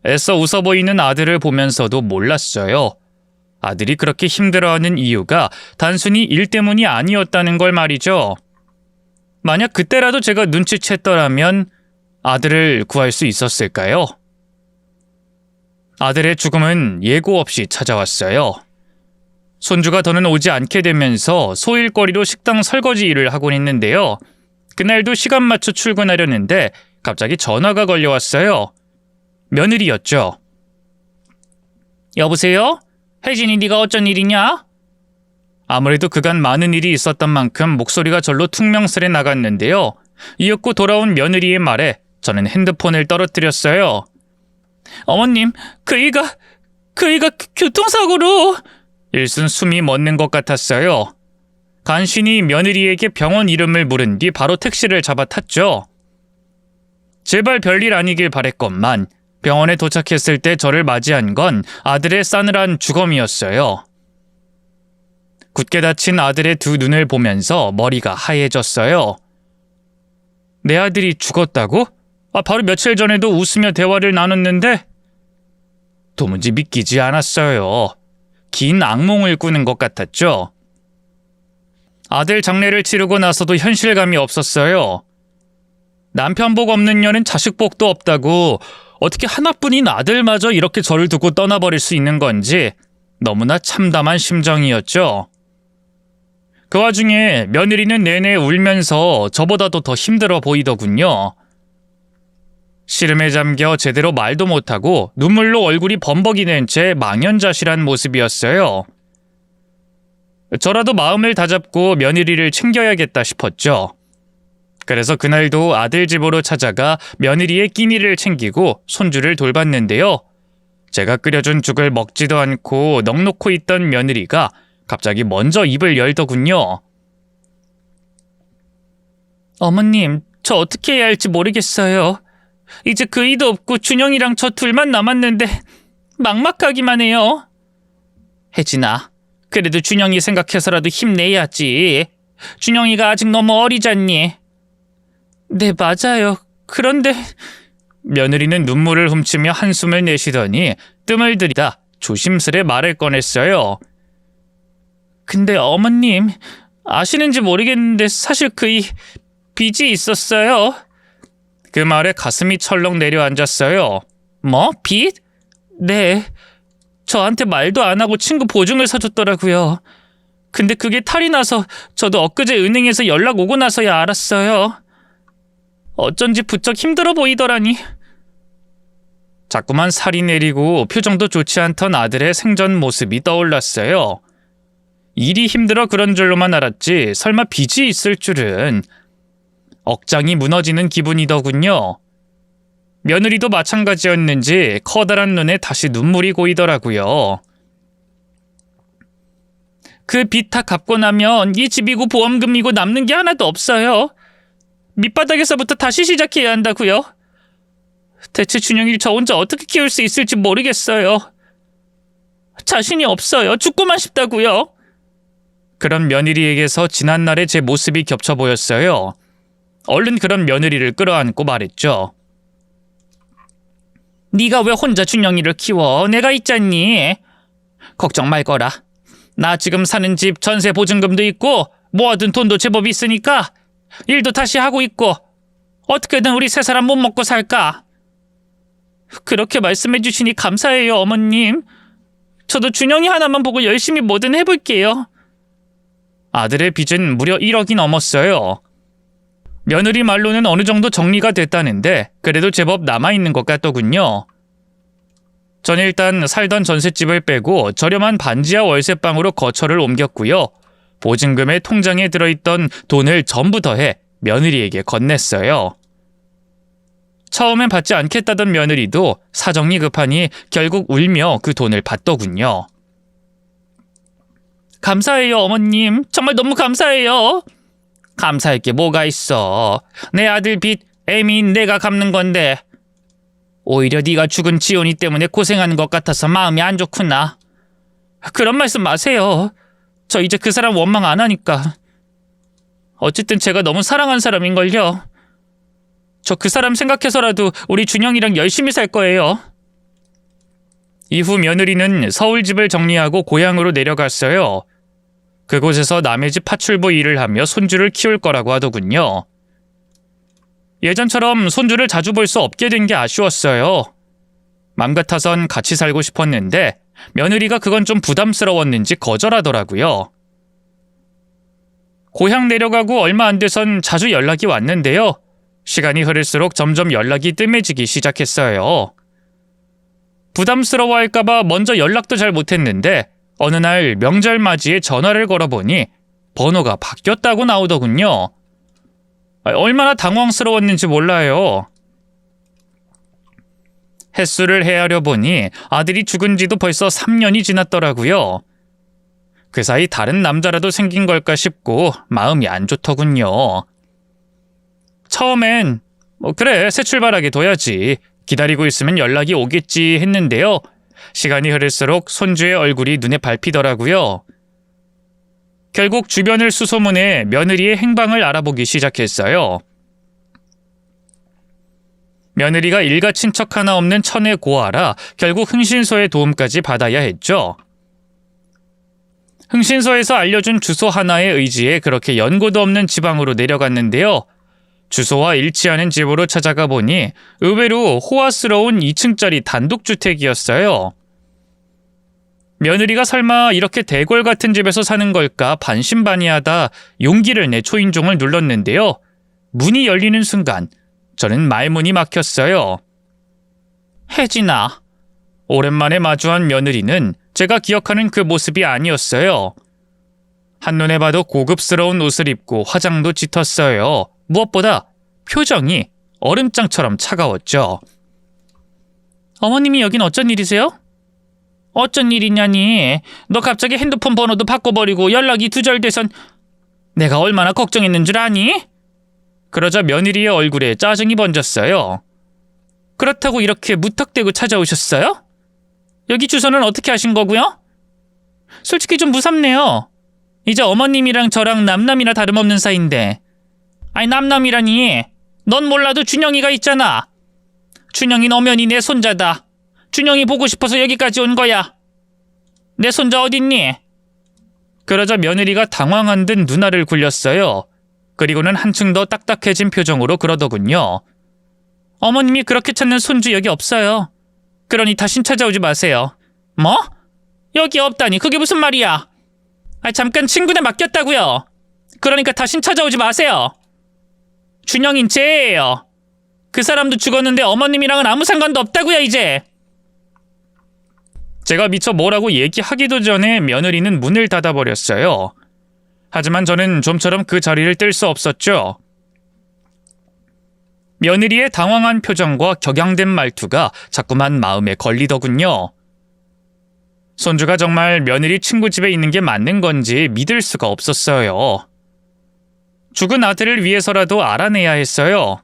애써 웃어 보이는 아들을 보면서도 몰랐어요. 아들이 그렇게 힘들어하는 이유가 단순히 일 때문이 아니었다는 걸 말이죠. 만약 그때라도 제가 눈치챘더라면 아들을 구할 수 있었을까요? 아들의 죽음은 예고 없이 찾아왔어요. 손주가 더는 오지 않게 되면서 소일거리로 식당 설거지 일을 하곤 했는데요. 그날도 시간 맞춰 출근하려는데 갑자기 전화가 걸려왔어요. 며느리였죠. 여보세요? 혜진이 네가 어쩐 일이냐? 아무래도 그간 많은 일이 있었던 만큼 목소리가 절로 퉁명스레 나갔는데요. 이윽고 돌아온 며느리의 말에 저는 핸드폰을 떨어뜨렸어요. 어머님, 그이가 교통사고로... 일순 숨이 멎는 것 같았어요. 간신히 며느리에게 병원 이름을 물은 뒤 바로 택시를 잡아 탔죠. 제발 별일 아니길 바랬건만 병원에 도착했을 때 저를 맞이한 건 아들의 싸늘한 주검이었어요. 굳게 닫힌 아들의 두 눈을 보면서 머리가 하얘졌어요. 내 아들이 죽었다고? 바로 며칠 전에도 웃으며 대화를 나눴는데 도무지 믿기지 않았어요. 긴 악몽을 꾸는 것 같았죠. 아들 장례를 치르고 나서도 현실감이 없었어요. 남편 복 없는 년은 자식 복도 없다고 어떻게 하나뿐인 아들마저 이렇게 저를 두고 떠나버릴 수 있는 건지 너무나 참담한 심정이었죠. 그 와중에 며느리는 내내 울면서 저보다도 더 힘들어 보이더군요. 시름에 잠겨 제대로 말도 못하고 눈물로 얼굴이 범벅이 된 채 망연자실한 모습이었어요. 저라도 마음을 다잡고 며느리를 챙겨야겠다 싶었죠. 그래서 그날도 아들 집으로 찾아가 며느리의 끼니를 챙기고 손주를 돌봤는데요. 제가 끓여준 죽을 먹지도 않고 넋놓고 있던 며느리가 갑자기 먼저 입을 열더군요. 어머님, 저 어떻게 해야 할지 모르겠어요. 이제 그이도 없고 준영이랑 저 둘만 남았는데 막막하기만 해요. 혜진아, 그래도 준영이 생각해서라도 힘내야지. 준영이가 아직 너무 어리잖니. 네, 맞아요. 그런데 며느리는 눈물을 훔치며 한숨을 내쉬더니 뜸을 들이다 조심스레 말을 꺼냈어요. 근데 어머님, 아시는지 모르겠는데 사실 그이 빚이 있었어요. 그 말에 가슴이 철렁 내려앉았어요. 뭐? 빚? 네. 저한테 말도 안 하고 친구 보증을 사줬더라고요. 근데 그게 탈이 나서 저도 엊그제 은행에서 연락 오고 나서야 알았어요. 어쩐지 부쩍 힘들어 보이더라니. 자꾸만 살이 내리고 표정도 좋지 않던 아들의 생전 모습이 떠올랐어요. 일이 힘들어 그런 줄로만 알았지 설마 빚이 있을 줄은. 억장이 무너지는 기분이더군요. 며느리도 마찬가지였는지 커다란 눈에 다시 눈물이 고이더라고요. 그 빚 다 갚고 나면 이 집이고 보험금이고 남는 게 하나도 없어요. 밑바닥에서부터 다시 시작해야 한다고요. 대체 준영이를 저 혼자 어떻게 키울 수 있을지 모르겠어요. 자신이 없어요. 죽고만 싶다고요. 그런 며느리에게서 지난날의 제 모습이 겹쳐 보였어요. 얼른 그런 며느리를 끌어안고 말했죠. 네가 왜 혼자 준영이를 키워? 내가 있잖니. 걱정 말거라. 나 지금 사는 집 전세 보증금도 있고 모아둔 돈도 제법 있으니까 일도 다시 하고 있고 어떻게든 우리 세 사람 못 먹고 살까? 그렇게 말씀해 주시니 감사해요, 어머님. 저도 준영이 하나만 보고 열심히 뭐든 해볼게요. 아들의 빚은 무려 1억이 넘었어요. 며느리 말로는 어느 정도 정리가 됐다는데 그래도 제법 남아있는 것 같더군요. 전 일단 살던 전셋집을 빼고 저렴한 반지하 월세방으로 거처를 옮겼고요. 보증금에 통장에 들어있던 돈을 전부 더해 며느리에게 건넸어요. 처음엔 받지 않겠다던 며느리도 사정이 급하니 결국 울며 그 돈을 받더군요. 감사해요, 어머님. 정말 너무 감사해요. 감사할 게 뭐가 있어. 내 아들 빚 애미인 내가 갚는 건데. 오히려 네가 죽은 지온이 때문에 고생하는 것 같아서 마음이 안 좋구나. 그런 말씀 마세요. 저 이제 그 사람 원망 안 하니까. 어쨌든 제가 너무 사랑한 사람인걸요. 저 그 사람 생각해서라도 우리 준영이랑 열심히 살 거예요. 이후 며느리는 서울 집을 정리하고 고향으로 내려갔어요. 그곳에서 남의 집 파출부 일을 하며 손주를 키울 거라고 하더군요. 예전처럼 손주를 자주 볼 수 없게 된 게 아쉬웠어요. 맘 같아선 같이 살고 싶었는데 며느리가 그건 좀 부담스러웠는지 거절하더라고요. 고향 내려가고 얼마 안 돼선 자주 연락이 왔는데요. 시간이 흐를수록 점점 연락이 뜸해지기 시작했어요. 부담스러워할까봐 먼저 연락도 잘 못했는데 어느 날 명절 맞이에 전화를 걸어보니 번호가 바뀌었다고 나오더군요. 얼마나 당황스러웠는지 몰라요. 햇수를 헤아려 보니 아들이 죽은 지도 벌써 3년이 지났더라고요. 그 사이 다른 남자라도 생긴 걸까 싶고 마음이 안 좋더군요. 처음엔 그래 새 출발하게 둬야지. 기다리고 있으면 연락이 오겠지 했는데요. 시간이 흐를수록 손주의 얼굴이 눈에 밟히더라고요. 결국 주변을 수소문해 며느리의 행방을 알아보기 시작했어요. 며느리가 일가 친척 하나 없는 천의 고아라 결국 흥신소의 도움까지 받아야 했죠. 흥신소에서 알려준 주소 하나의 의지에 그렇게 연고도 없는 지방으로 내려갔는데요. 주소와 일치하는 집으로 찾아가 보니 의외로 호화스러운 2층짜리 단독주택이었어요. 며느리가 설마 이렇게 대궐 같은 집에서 사는 걸까 반신반의하다 용기를 내 초인종을 눌렀는데요. 문이 열리는 순간 저는 말문이 막혔어요. 혜진아. 오랜만에 마주한 며느리는 제가 기억하는 그 모습이 아니었어요. 한눈에 봐도 고급스러운 옷을 입고 화장도 짙었어요. 무엇보다 표정이 얼음장처럼 차가웠죠. 어머님이 여긴 어쩐 일이세요? 어쩐 일이냐니. 너 갑자기 핸드폰 번호도 바꿔버리고 연락이 두절돼선 내가 얼마나 걱정했는 줄 아니? 그러자 며느리의 얼굴에 짜증이 번졌어요. 그렇다고 이렇게 무턱대고 찾아오셨어요? 여기 주소는 어떻게 하신 거고요? 솔직히 좀 무섭네요. 이제 어머님이랑 저랑 남남이나 다름없는 사이인데. 아니 남남이라니. 넌 몰라도 준영이가 있잖아. 준영이 너면이 내 손자다. 준영이 보고 싶어서 여기까지 온 거야. 내 손자 어딨니? 그러자 며느리가 당황한 듯 눈알을 굴렸어요. 그리고는 한층 더 딱딱해진 표정으로 그러더군요. 어머님이 그렇게 찾는 손주 여기 없어요. 그러니 다신 찾아오지 마세요. 뭐? 여기 없다니 그게 무슨 말이야? 잠깐 친구네 맡겼다고요. 그러니까 다신 찾아오지 마세요. 준영인 쟤예요. 그 사람도 죽었는데 어머님이랑은 아무 상관도 없다고요 이제. 제가 미처 뭐라고 얘기하기도 전에 며느리는 문을 닫아버렸어요. 하지만 저는 좀처럼 그 자리를 뜰 수 없었죠. 며느리의 당황한 표정과 격양된 말투가 자꾸만 마음에 걸리더군요. 손주가 정말 며느리 친구 집에 있는 게 맞는 건지 믿을 수가 없었어요. 죽은 아들을 위해서라도 알아내야 했어요.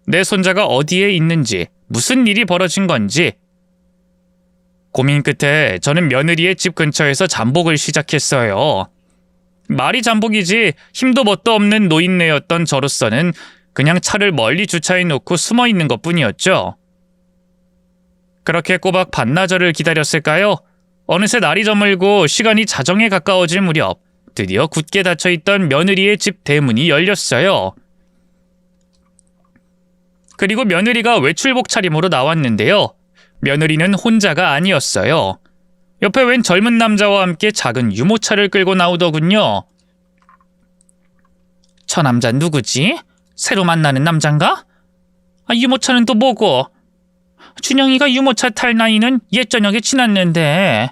내 손자가 어디에 있는지, 무슨 일이 벌어진 건지. 고민 끝에 저는 며느리의 집 근처에서 잠복을 시작했어요. 말이 잠복이지 힘도 뭣도 없는 노인네였던 저로서는 그냥 차를 멀리 주차해놓고 숨어있는 것뿐이었죠. 그렇게 꼬박 반나절을 기다렸을까요? 어느새 날이 저물고 시간이 자정에 가까워질 무렵 드디어 굳게 닫혀있던 며느리의 집 대문이 열렸어요. 그리고 며느리가 외출복 차림으로 나왔는데요. 며느리는 혼자가 아니었어요. 옆에 웬 젊은 남자와 함께 작은 유모차를 끌고 나오더군요. 저 남자 누구지? 새로 만나는 남잔가? 유모차는 또 뭐고? 준영이가 유모차 탈 나이는 옛 저녁에 지났는데.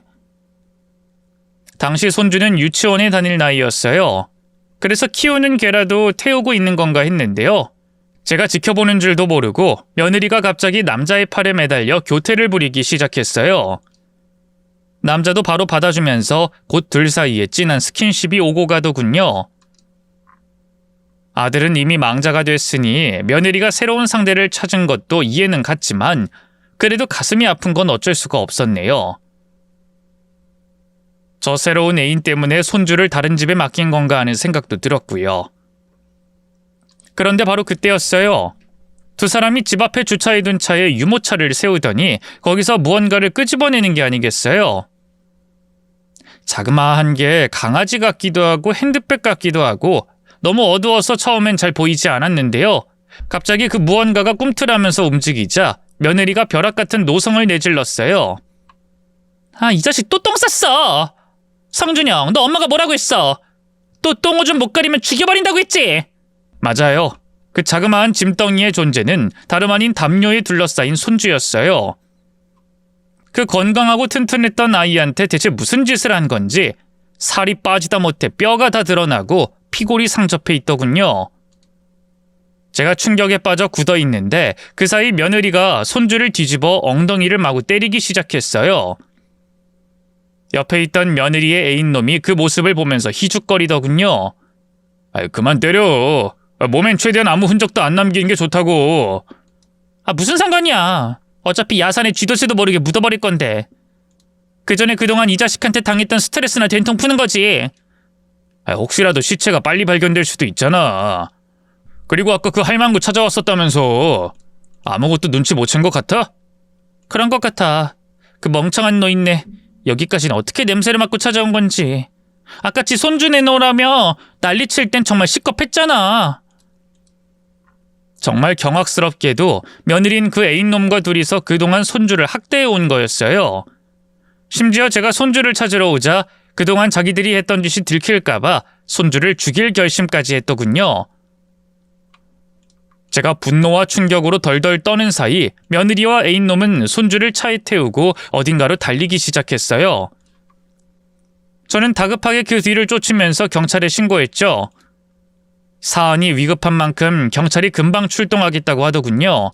당시 손주는 유치원에 다닐 나이였어요. 그래서 키우는 개라도 태우고 있는 건가 했는데요. 제가 지켜보는 줄도 모르고 며느리가 갑자기 남자의 팔에 매달려 교태를 부리기 시작했어요. 남자도 바로 받아주면서 곧 둘 사이에 진한 스킨십이 오고 가더군요. 아들은 이미 망자가 됐으니 며느리가 새로운 상대를 찾은 것도 이해는 갔지만 그래도 가슴이 아픈 건 어쩔 수가 없었네요. 저 새로운 애인 때문에 손주를 다른 집에 맡긴 건가 하는 생각도 들었고요. 그런데 바로 그때였어요. 두 사람이 집 앞에 주차해둔 차에 유모차를 세우더니 거기서 무언가를 끄집어내는 게 아니겠어요. 자그마한 게 강아지 같기도 하고 핸드백 같기도 하고 너무 어두워서 처음엔 잘 보이지 않았는데요. 갑자기 그 무언가가 꿈틀하면서 움직이자 며느리가 벼락 같은 노성을 내질렀어요. 이 자식 또 똥 쌌어. 성준영, 너 엄마가 뭐라고 했어? 또 똥오줌 못 가리면 죽여버린다고 했지? 맞아요. 그 자그마한 짐덩이의 존재는 다름 아닌 담요에 둘러싸인 손주였어요. 그 건강하고 튼튼했던 아이한테 대체 무슨 짓을 한 건지 살이 빠지다 못해 뼈가 다 드러나고 피골이 상접해 있더군요. 제가 충격에 빠져 굳어있는데 그 사이 며느리가 손주를 뒤집어 엉덩이를 마구 때리기 시작했어요. 옆에 있던 며느리의 애인놈이 그 모습을 보면서 희죽거리더군요. 그만 때려. 몸엔 최대한 아무 흔적도 안 남기는 게 좋다고. 무슨 상관이야. 어차피 야산에 쥐도새도 모르게 묻어버릴 건데. 그 전에 그동안 이 자식한테 당했던 스트레스나 된통 푸는 거지. 혹시라도 시체가 빨리 발견될 수도 있잖아. 그리고 아까 그 할망구 찾아왔었다면서. 아무것도 눈치 못 챈 것 같아? 그런 것 같아. 그 멍청한 노인네 여기까지는 어떻게 냄새를 맡고 찾아온 건지. 아까치 손주 내놓으라며 난리칠 땐 정말 시겁했잖아. 정말 경악스럽게도 며느린 그 애인놈과 둘이서 그동안 손주를 학대해온 거였어요. 심지어 제가 손주를 찾으러 오자 그동안 자기들이 했던 짓이 들킬까봐 손주를 죽일 결심까지 했더군요. 제가 분노와 충격으로 덜덜 떠는 사이 며느리와 애인놈은 손주를 차에 태우고 어딘가로 달리기 시작했어요. 저는 다급하게 그 뒤를 쫓으면서 경찰에 신고했죠. 사안이 위급한 만큼 경찰이 금방 출동하겠다고 하더군요.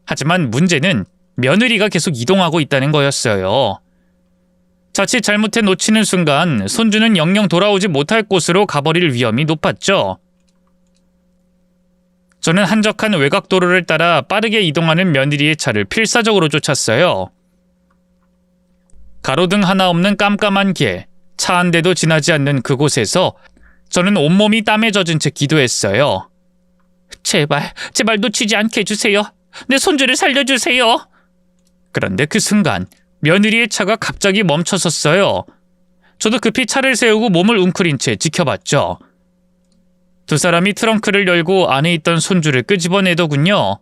하지만 문제는 며느리가 계속 이동하고 있다는 거였어요. 자칫 잘못해 놓치는 순간 손주는 영영 돌아오지 못할 곳으로 가버릴 위험이 높았죠. 저는 한적한 외곽도로를 따라 빠르게 이동하는 며느리의 차를 필사적으로 쫓았어요. 가로등 하나 없는 깜깜한 길, 차 한 대도 지나지 않는 그곳에서 저는 온몸이 땀에 젖은 채 기도했어요. 제발 놓치지 않게 해주세요. 내 손주를 살려주세요. 그런데 그 순간 며느리의 차가 갑자기 멈춰섰어요. 저도 급히 차를 세우고 몸을 웅크린 채 지켜봤죠. 두 사람이 트렁크를 열고 안에 있던 손주를 끄집어내더군요.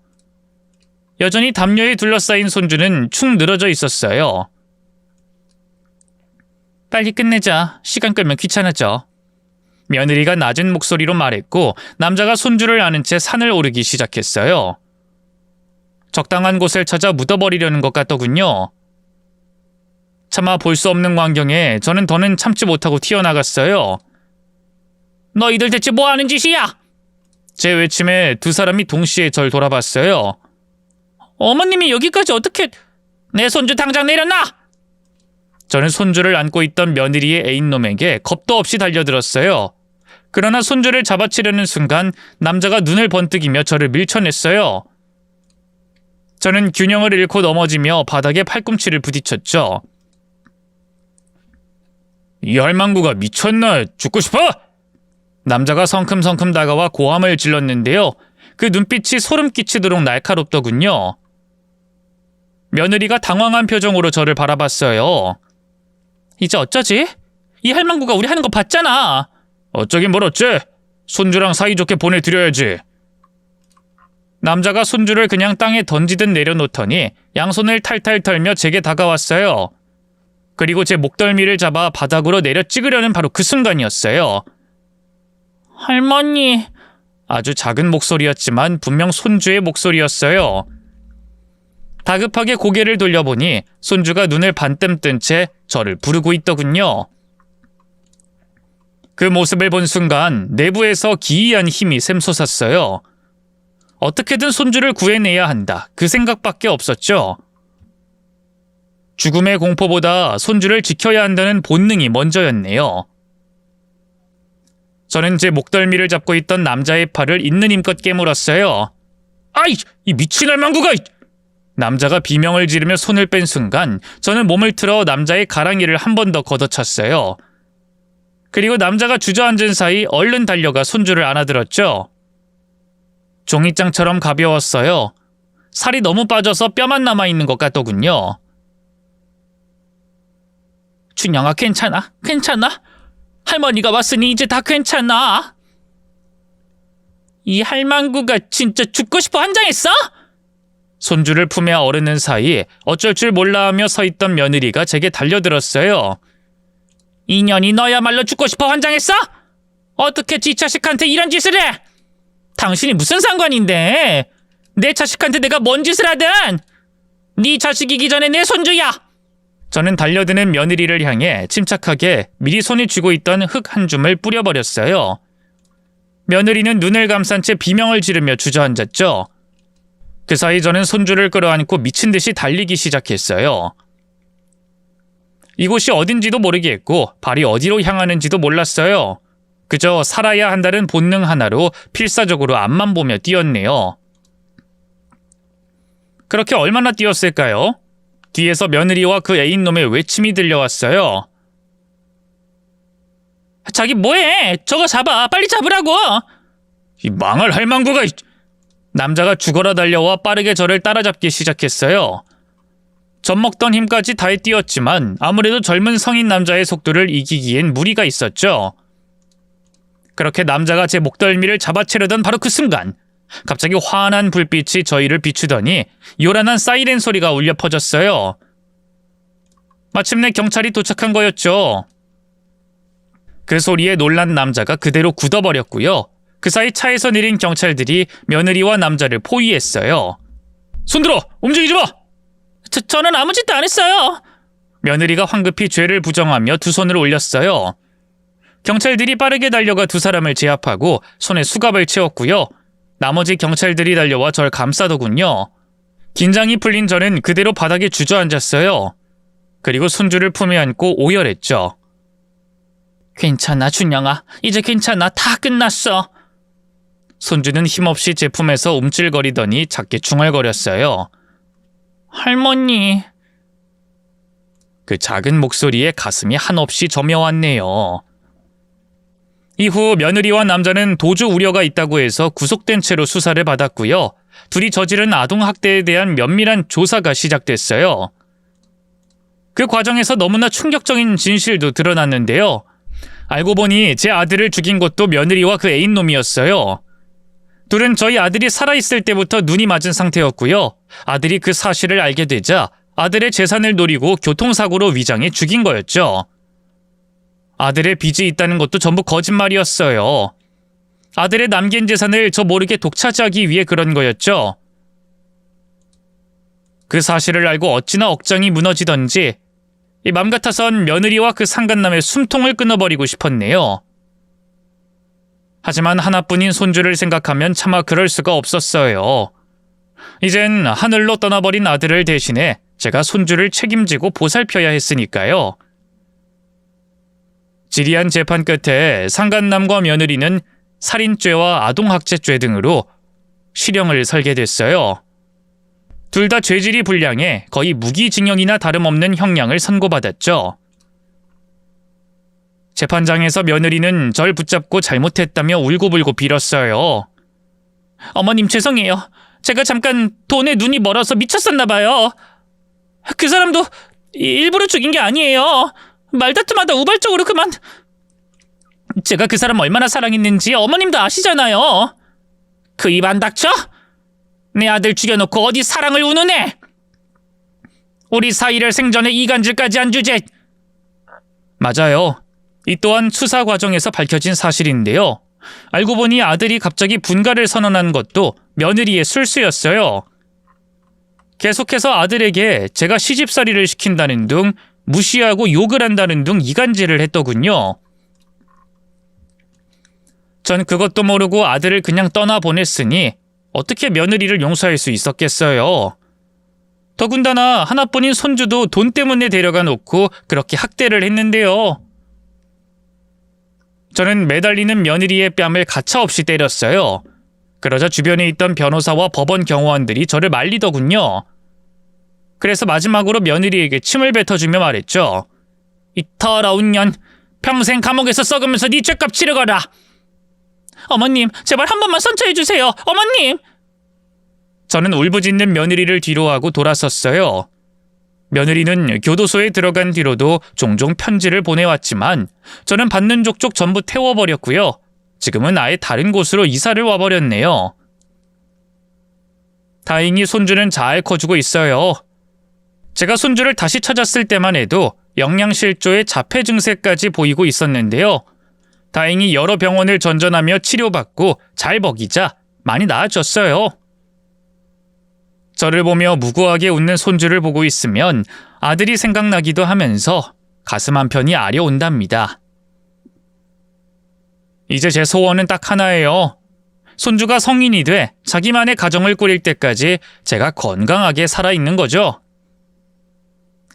여전히 담요에 둘러싸인 손주는 축 늘어져 있었어요. 빨리 끝내자. 시간 끌면 귀찮아져. 며느리가 낮은 목소리로 말했고 남자가 손주를 안은 채 산을 오르기 시작했어요. 적당한 곳을 찾아 묻어버리려는 것 같더군요. 차마 볼 수 없는 광경에 저는 더는 참지 못하고 튀어나갔어요. 너희들 대체 뭐 하는 짓이야? 제 외침에 두 사람이 동시에 절 돌아봤어요. 어머님이 여기까지 어떻게... 내 손주 당장 내려놔! 저는 손주를 안고 있던 며느리의 애인놈에게 겁도 없이 달려들었어요. 그러나 손주를 잡아치려는 순간 남자가 눈을 번뜩이며 저를 밀쳐냈어요. 저는 균형을 잃고 넘어지며 바닥에 팔꿈치를 부딪혔죠. 이 할망구가 미쳤나? 죽고 싶어? 남자가 성큼성큼 다가와 고함을 질렀는데요. 그 눈빛이 소름 끼치도록 날카롭더군요. 며느리가 당황한 표정으로 저를 바라봤어요. 이제 어쩌지? 이 할망구가 우리 하는 거 봤잖아. 어쩌긴 뭘 어째? 손주랑 사이좋게 보내드려야지. 남자가 손주를 그냥 땅에 던지듯 내려놓더니 양손을 탈탈 털며 제게 다가왔어요. 그리고 제 목덜미를 잡아 바닥으로 내려 찍으려는 바로 그 순간이었어요. 할머니... 아주 작은 목소리였지만 분명 손주의 목소리였어요. 다급하게 고개를 돌려보니 손주가 눈을 반쯤 뜬 채 저를 부르고 있더군요. 그 모습을 본 순간 내부에서 기이한 힘이 샘솟았어요. 어떻게든 손주를 구해내야 한다. 그 생각밖에 없었죠. 죽음의 공포보다 손주를 지켜야 한다는 본능이 먼저였네요. 저는 제 목덜미를 잡고 있던 남자의 팔을 있는 힘껏 깨물었어요. 아이! 이 미친 할망구가! 남자가 비명을 지르며 손을 뺀 순간 저는 몸을 틀어 남자의 가랑이를 한 번 더 걷어찼어요. 그리고 남자가 주저앉은 사이 얼른 달려가 손주를 안아들었죠. 종이장처럼 가벼웠어요. 살이 너무 빠져서 뼈만 남아있는 것 같더군요. 준영아, 괜찮아? 괜찮아? 할머니가 왔으니 이제 다 괜찮아. 이 할망구가 진짜 죽고 싶어 환장했어? 손주를 품에 어르는 사이 어쩔 줄 몰라 하며 서 있던 며느리가 제게 달려들었어요. 이년이 너야말로 죽고 싶어 환장했어? 어떻게 지 자식한테 이런 짓을 해? 당신이 무슨 상관인데? 내 자식한테 내가 뭔 짓을 하든 네 자식이기 전에 내 손주야. 저는 달려드는 며느리를 향해 침착하게 미리 손이 쥐고 있던 흙 한 줌을 뿌려버렸어요. 며느리는 눈을 감싼 채 비명을 지르며 주저앉았죠. 그 사이 저는 손주를 끌어안고 미친 듯이 달리기 시작했어요. 이곳이 어딘지도 모르겠고 발이 어디로 향하는지도 몰랐어요. 그저 살아야 한다는 본능 하나로 필사적으로 앞만 보며 뛰었네요. 그렇게 얼마나 뛰었을까요? 뒤에서 며느리와 그 애인놈의 외침이 들려왔어요. 자기 뭐해? 저거 잡아. 빨리 잡으라고. 이 망할 할망구가... 남자가 죽어라 달려와 빠르게 저를 따라잡기 시작했어요. 젖먹던 힘까지 다해 뛰었지만 아무래도 젊은 성인 남자의 속도를 이기기엔 무리가 있었죠. 그렇게 남자가 제 목덜미를 잡아채려던 바로 그 순간 갑자기 환한 불빛이 저희를 비추더니 요란한 사이렌 소리가 울려 퍼졌어요. 마침내 경찰이 도착한 거였죠. 그 소리에 놀란 남자가 그대로 굳어버렸고요. 그 사이 차에서 내린 경찰들이 며느리와 남자를 포위했어요. 손들어! 움직이지 마! 저는 아무 짓도 안 했어요. 며느리가 황급히 죄를 부정하며 두 손을 올렸어요. 경찰들이 빠르게 달려가 두 사람을 제압하고 손에 수갑을 채웠고요. 나머지 경찰들이 달려와 절 감싸더군요. 긴장이 풀린 저는 그대로 바닥에 주저앉았어요. 그리고 손주를 품에 안고 오열했죠. 괜찮아, 준영아. 이제 괜찮아. 다 끝났어. 손주는 힘없이 제 품에서 움찔거리더니 작게 중얼거렸어요. 할머니. 그 작은 목소리에 가슴이 한없이 저며왔네요. 이후 며느리와 남자는 도주 우려가 있다고 해서 구속된 채로 수사를 받았고요. 둘이 저지른 아동학대에 대한 면밀한 조사가 시작됐어요. 그 과정에서 너무나 충격적인 진실도 드러났는데요. 알고 보니 제 아들을 죽인 것도 며느리와 그 애인놈이었어요. 둘은 저희 아들이 살아있을 때부터 눈이 맞은 상태였고요. 아들이 그 사실을 알게 되자 아들의 재산을 노리고 교통사고로 위장해 죽인 거였죠. 아들의 빚이 있다는 것도 전부 거짓말이었어요. 아들의 남긴 재산을 저 모르게 독차지하기 위해 그런 거였죠. 그 사실을 알고 어찌나 억장이 무너지던지 맘 같아선 며느리와 그 상간남의 숨통을 끊어버리고 싶었네요. 하지만 하나뿐인 손주를 생각하면 차마 그럴 수가 없었어요. 이젠 하늘로 떠나버린 아들을 대신해 제가 손주를 책임지고 보살펴야 했으니까요. 지리한 재판 끝에 상간남과 며느리는 살인죄와 아동학대죄 등으로 실형을 살게 됐어요. 둘 다 죄질이 불량해 거의 무기징역이나 다름없는 형량을 선고받았죠. 재판장에서 며느리는 절 붙잡고 잘못했다며 울고불고 빌었어요. 어머님 죄송해요. 제가 잠깐 돈에 눈이 멀어서 미쳤었나 봐요. 그 사람도 일부러 죽인 게 아니에요. 말다툼하다 우발적으로 그만. 제가 그 사람 얼마나 사랑했는지 어머님도 아시잖아요. 그 입 안 닥쳐? 내 아들 죽여놓고 어디 사랑을 운운해? 우리 사이를 생전에 이간질까지 한 주제. 맞아요. 이 또한 수사 과정에서 밝혀진 사실인데요. 알고 보니 아들이 갑자기 분가를 선언한 것도 며느리의 술수였어요. 계속해서 아들에게 제가 시집살이를 시킨다는 둥, 무시하고 욕을 한다는 둥 이간질을 했더군요. 전 그것도 모르고 아들을 그냥 떠나보냈으니 어떻게 며느리를 용서할 수 있었겠어요. 더군다나 하나뿐인 손주도 돈 때문에 데려가 놓고 그렇게 학대를 했는데요. 저는 매달리는 며느리의 뺨을 가차없이 때렸어요. 그러자 주변에 있던 변호사와 법원 경호원들이 저를 말리더군요. 그래서 마지막으로 며느리에게 침을 뱉어주며 말했죠. 이 더러운 년, 평생 감옥에서 썩으면서 네 죗값 치르거라. 어머님, 제발 한 번만 선처해주세요. 어머님! 저는 울부짖는 며느리를 뒤로하고 돌아섰어요. 며느리는 교도소에 들어간 뒤로도 종종 편지를 보내왔지만 저는 받는 족족 전부 태워버렸고요. 지금은 아예 다른 곳으로 이사를 와버렸네요. 다행히 손주는 잘 커주고 있어요. 제가 손주를 다시 찾았을 때만 해도 영양실조에 자폐 증세까지 보이고 있었는데요. 다행히 여러 병원을 전전하며 치료받고 잘 먹이자 많이 나아졌어요. 저를 보며 무고하게 웃는 손주를 보고 있으면 아들이 생각나기도 하면서 가슴 한편이 아려온답니다. 이제 제 소원은 딱 하나예요. 손주가 성인이 돼 자기만의 가정을 꾸릴 때까지 제가 건강하게 살아있는 거죠.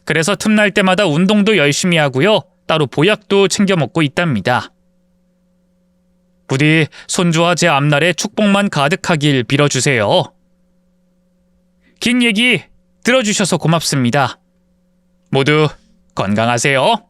그래서 틈날 때마다 운동도 열심히 하고요. 따로 보약도 챙겨 먹고 있답니다. 부디 손주와 제 앞날에 축복만 가득하길 빌어주세요. 긴 얘기 들어주셔서 고맙습니다. 모두 건강하세요.